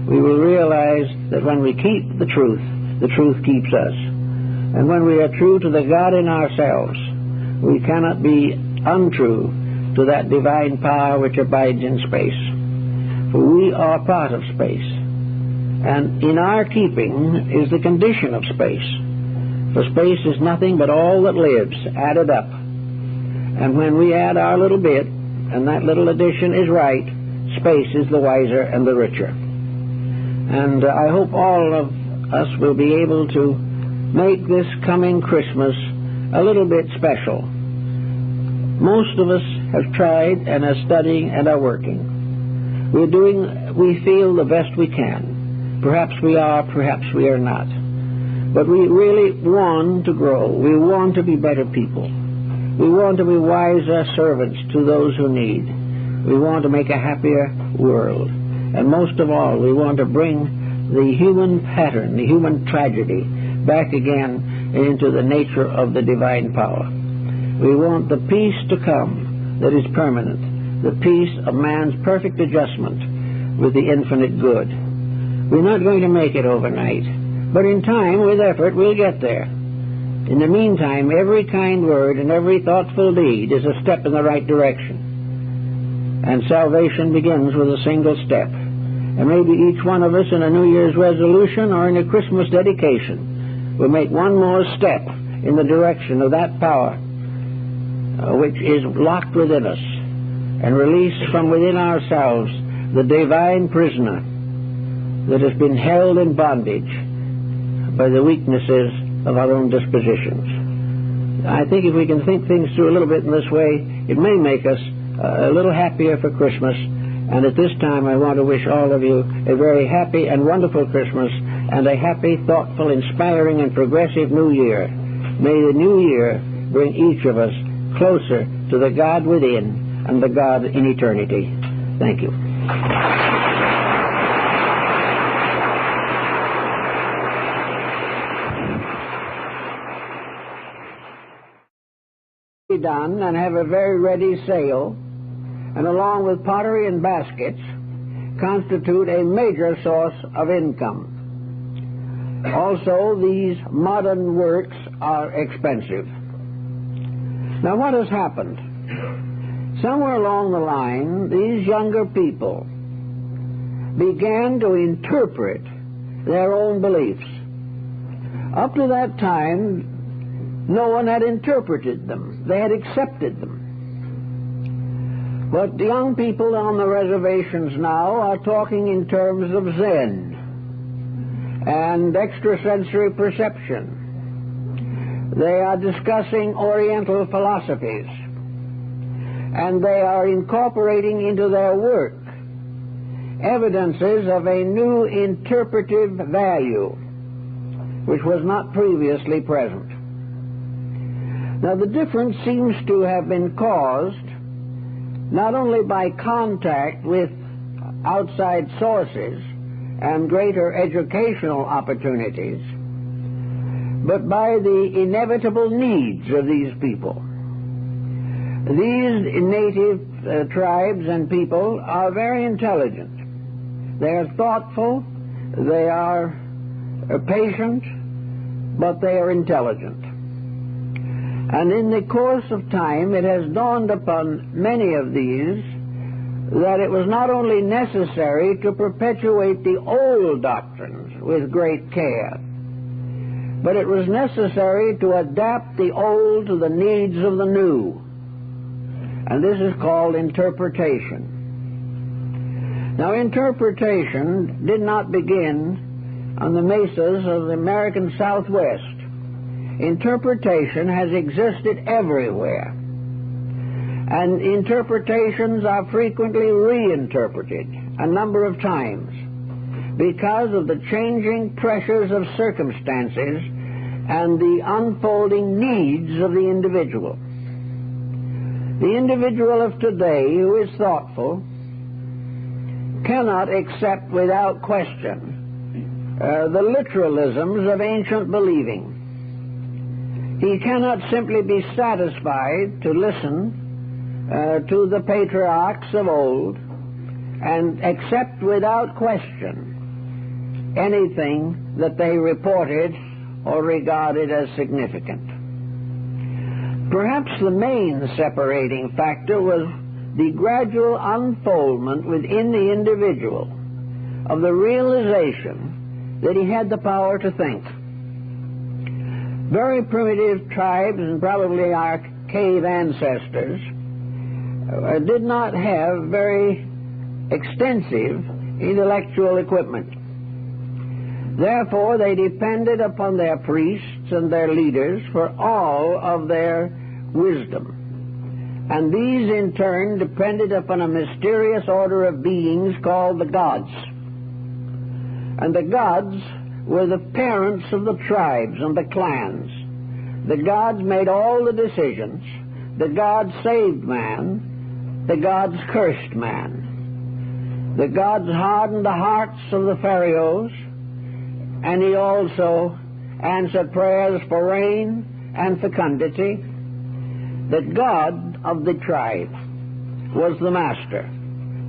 we will realize that when we keep the truth keeps us. And when we are true to the God in ourselves, we cannot be untrue to that divine power which abides in space. For we are part of space. And in our keeping is the condition of space. For space is nothing but all that lives, added up. And when we add our little bit, and that little addition is right, space is the wiser and the richer. And I hope all of us will be able to make this coming Christmas a little bit special. Most of us have tried and are studying and are working. We feel the best we can. Perhaps we are, perhaps we are not. But we really want to grow. We want to be better people. We want to be wiser servants to those who need. We want to make a happier world. And most of all, we want to bring the human pattern, the human tragedy, back again into the nature of the divine power. We want the peace to come that is permanent, the peace of man's perfect adjustment, with the infinite good. We're not going to make it overnight, but in time, with effort, we'll get there. In the meantime, every kind word and every thoughtful deed is a step in the right direction. And salvation begins with a single step. And maybe each one of us in a New Year's resolution or in a Christmas dedication will make one more step in the direction of that power which is locked within us and release from within ourselves the divine prisoner that has been held in bondage by the weaknesses of our own dispositions. I think if we can think things through a little bit in this way, it may make us a little happier for Christmas. And at this time, I want to wish all of you a very happy and wonderful Christmas and a happy, thoughtful, inspiring, and progressive New Year. May the New Year bring each of us closer to the God within and the God in eternity. Thank you. Done and have a very ready sale, and along with pottery and baskets, constitute a major source of income. Also, these modern works are expensive. Now, what has happened? Somewhere along the line, these younger people began to interpret their own beliefs. Up to that time, no one had interpreted them. They had accepted them. But the young people on the reservations now are talking in terms of Zen and extrasensory perception. They are discussing Oriental philosophies, and they are incorporating into their work evidences of a new interpretive value which was not previously present. Now, the difference seems to have been caused not only by contact with outside sources and greater educational opportunities, but by the inevitable needs of these people. These native tribes and people are very intelligent. They are thoughtful, they are patient, but they are intelligent. And in the course of time, it has dawned upon many of these that it was not only necessary to perpetuate the old doctrines with great care, but it was necessary to adapt the old to the needs of the new. And this is called interpretation. Now, interpretation did not begin on the mesas of the American Southwest. Interpretation has existed everywhere. And interpretations are frequently reinterpreted a number of times because of the changing pressures of circumstances and the unfolding needs of the individual. The individual of today who is thoughtful cannot accept without question the literalisms of ancient believing. He cannot simply be satisfied to listen to the patriarchs of old and accept without question anything that they reported or regarded as significant. Perhaps the main separating factor was the gradual unfoldment within the individual of the realization that he had the power to think. Very primitive tribes, and probably our cave ancestors, did not have very extensive intellectual equipment. Therefore, they depended upon their priests and their leaders for all of their wisdom. And these, in turn, depended upon a mysterious order of beings called the gods. And the gods were the parents of the tribes and the clans. The gods made all the decisions. The gods saved man. The gods cursed man. The gods hardened the hearts of the pharaohs, and he also answered prayers for rain and fecundity. The God of the tribe was the master,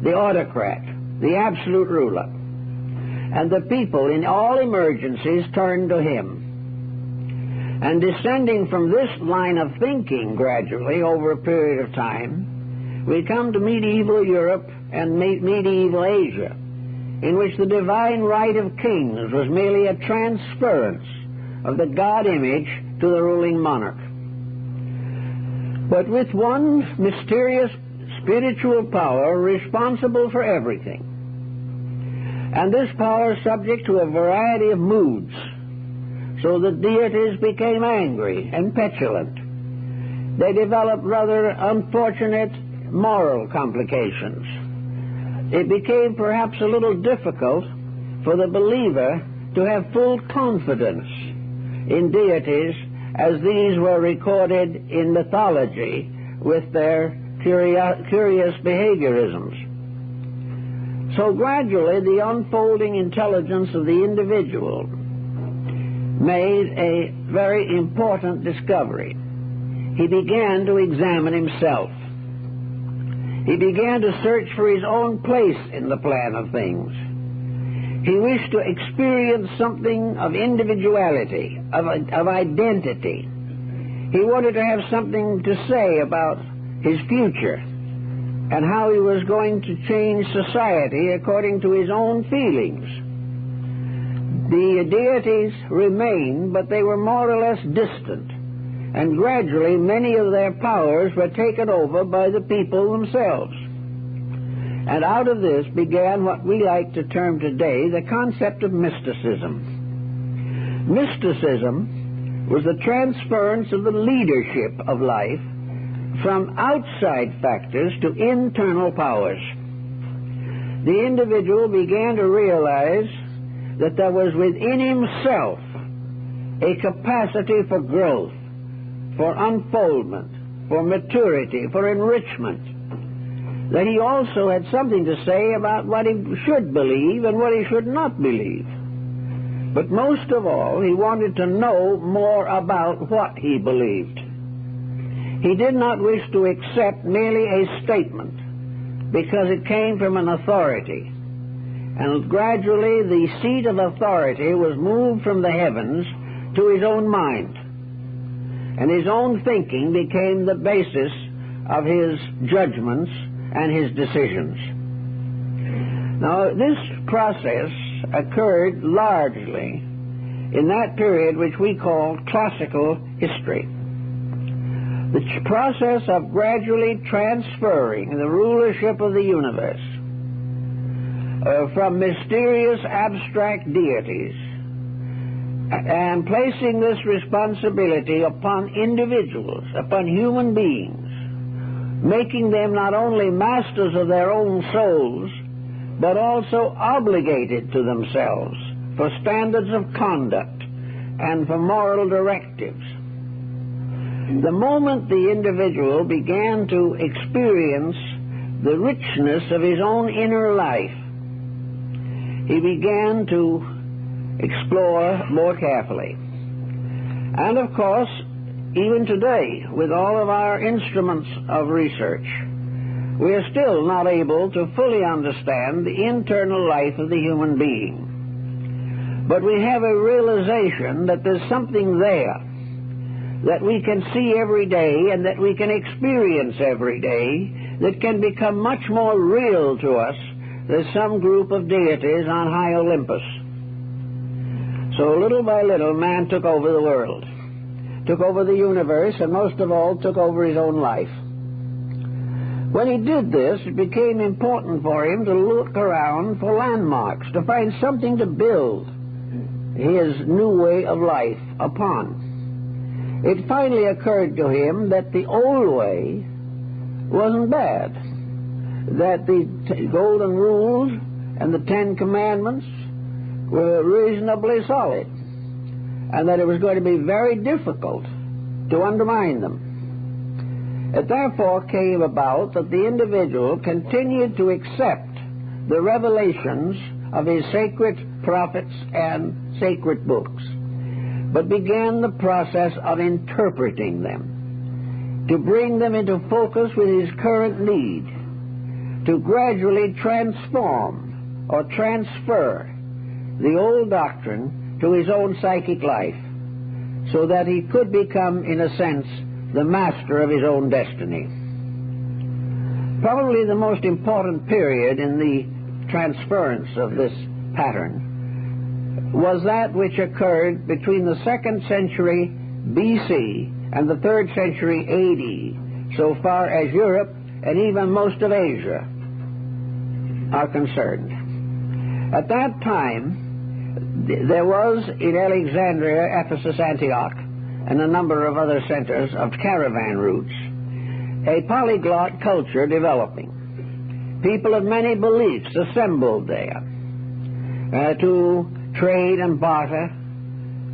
the autocrat, the absolute ruler. And the people in all emergencies turned to him. And descending from this line of thinking gradually over a period of time, we come to medieval Europe and medieval Asia, in which the divine right of kings was merely a transference of the God image to the ruling monarch. But with one mysterious spiritual power responsible for everything. And this power is subject to a variety of moods, so that deities became angry and petulant. They developed rather unfortunate moral complications. It became perhaps a little difficult for the believer to have full confidence in deities as these were recorded in mythology with their curious behaviorisms. So gradually the unfolding intelligence of the individual made a very important discovery. He began to examine himself. He began to search for his own place in the plan of things. He wished to experience something of individuality, of identity. He wanted to have something to say about his future and how he was going to change society according to his own feelings. The deities remained, but they were more or less distant, and gradually many of their powers were taken over by the people themselves. And out of this began what we like to term today the concept of mysticism. Mysticism was the transference of the leadership of life from outside factors to internal powers. The individual began to realize that there was within himself a capacity for growth, for unfoldment, for maturity, for enrichment, that he also had something to say about what he should believe and what he should not believe. But most of all, he wanted to know more about what he believed. He did not wish to accept merely a statement because it came from an authority. And gradually the seat of authority was moved from the heavens to his own mind. And his own thinking became the basis of his judgments and his decisions. Now, this process occurred largely in that period which we call classical history. The process of gradually transferring the rulership of the universe from mysterious abstract deities and placing this responsibility upon individuals, upon human beings, making them not only masters of their own souls, but also obligated to themselves for standards of conduct and for moral directives. The moment the individual began to experience the richness of his own inner life, he began to explore more carefully. And of course, even today, with all of our instruments of research, we are still not able to fully understand the internal life of the human being. But we have a realization that there's something there that we can see every day and that we can experience every day that can become much more real to us than some group of deities on high Olympus. So little by little, man took over the world, took over the universe, and most of all, took over his own life. When he did this, it became important for him to look around for landmarks, to find something to build his new way of life upon. It finally occurred to him that the old way wasn't bad, that the golden rules and the 10 Commandments were reasonably solid, and that it was going to be very difficult to undermine them. It therefore came about that the individual continued to accept the revelations of his sacred prophets and sacred books, but began the process of interpreting them, to bring them into focus with his current need, to gradually transform or transfer the old doctrine to his own psychic life, so that he could become, in a sense, the master of his own destiny. Probably the most important period in the transference of this pattern was that which occurred between the 2nd century BC and the 3rd century AD, so far as Europe and even most of Asia are concerned. At that time, there was in Alexandria, Ephesus, Antioch, and a number of other centers of caravan routes, a polyglot culture developing. People of many beliefs assembled there to trade and barter,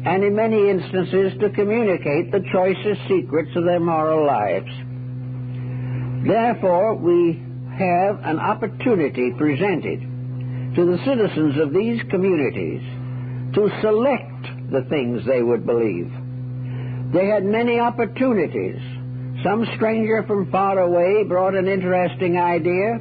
and in many instances to communicate the choicest secrets of their moral lives. Therefore, we have an opportunity presented to the citizens of these communities to select the things they would believe. They had many opportunities. Some stranger from far away brought an interesting idea,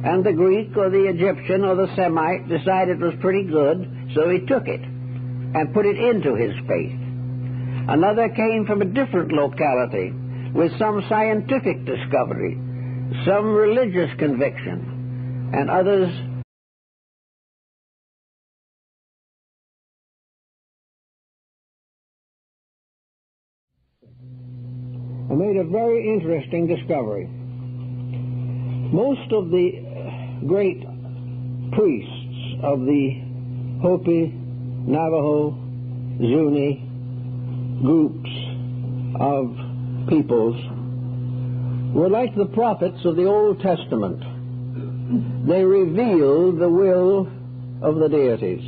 and the Greek or the Egyptian or the Semite decided it was pretty good, so he took it and put it into his faith. Another came from a different locality with some scientific discovery, some religious conviction, and others made a very interesting discovery. Most of the great priests of the Hopi, Navajo, Zuni groups of peoples were like the prophets of the Old Testament. They revealed the will of the deities.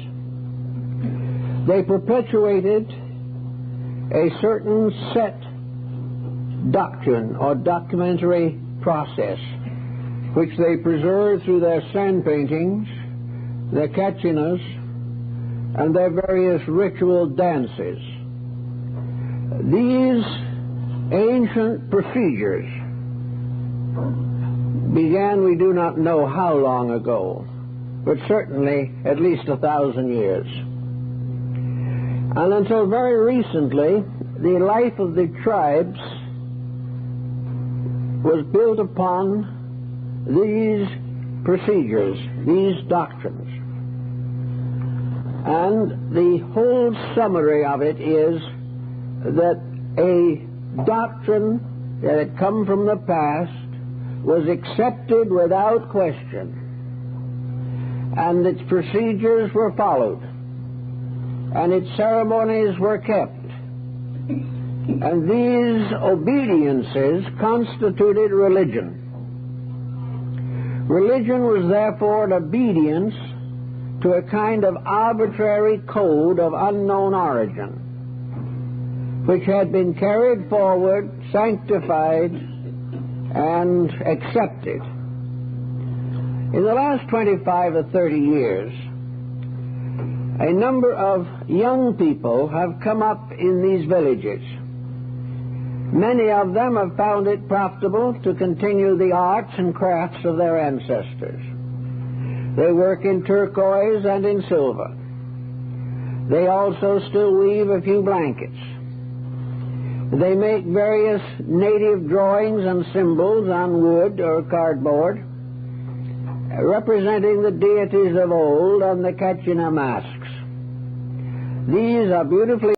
They perpetuated a certain set doctrine or documentary process, which they preserved through their sand paintings, their kachinas, and their various ritual dances. These ancient procedures began, we do not know how long ago, but certainly at least 1,000 years. And until very recently, the life of the tribes was built upon these procedures, these doctrines. And the whole summary of it is that a doctrine that had come from the past was accepted without question, and its procedures were followed, and its ceremonies were kept. And these obediences constituted religion. Religion was therefore an obedience to a kind of arbitrary code of unknown origin, which had been carried forward, sanctified, and accepted. In the last 25 or 30 years, a number of young people have come up in these villages. Many of them have found it profitable to continue the arts and crafts of their ancestors. They work in turquoise and in silver. They also still weave a few blankets. They make various native drawings and symbols on wood or cardboard, representing the deities of old and the Kachina masks. These are beautifully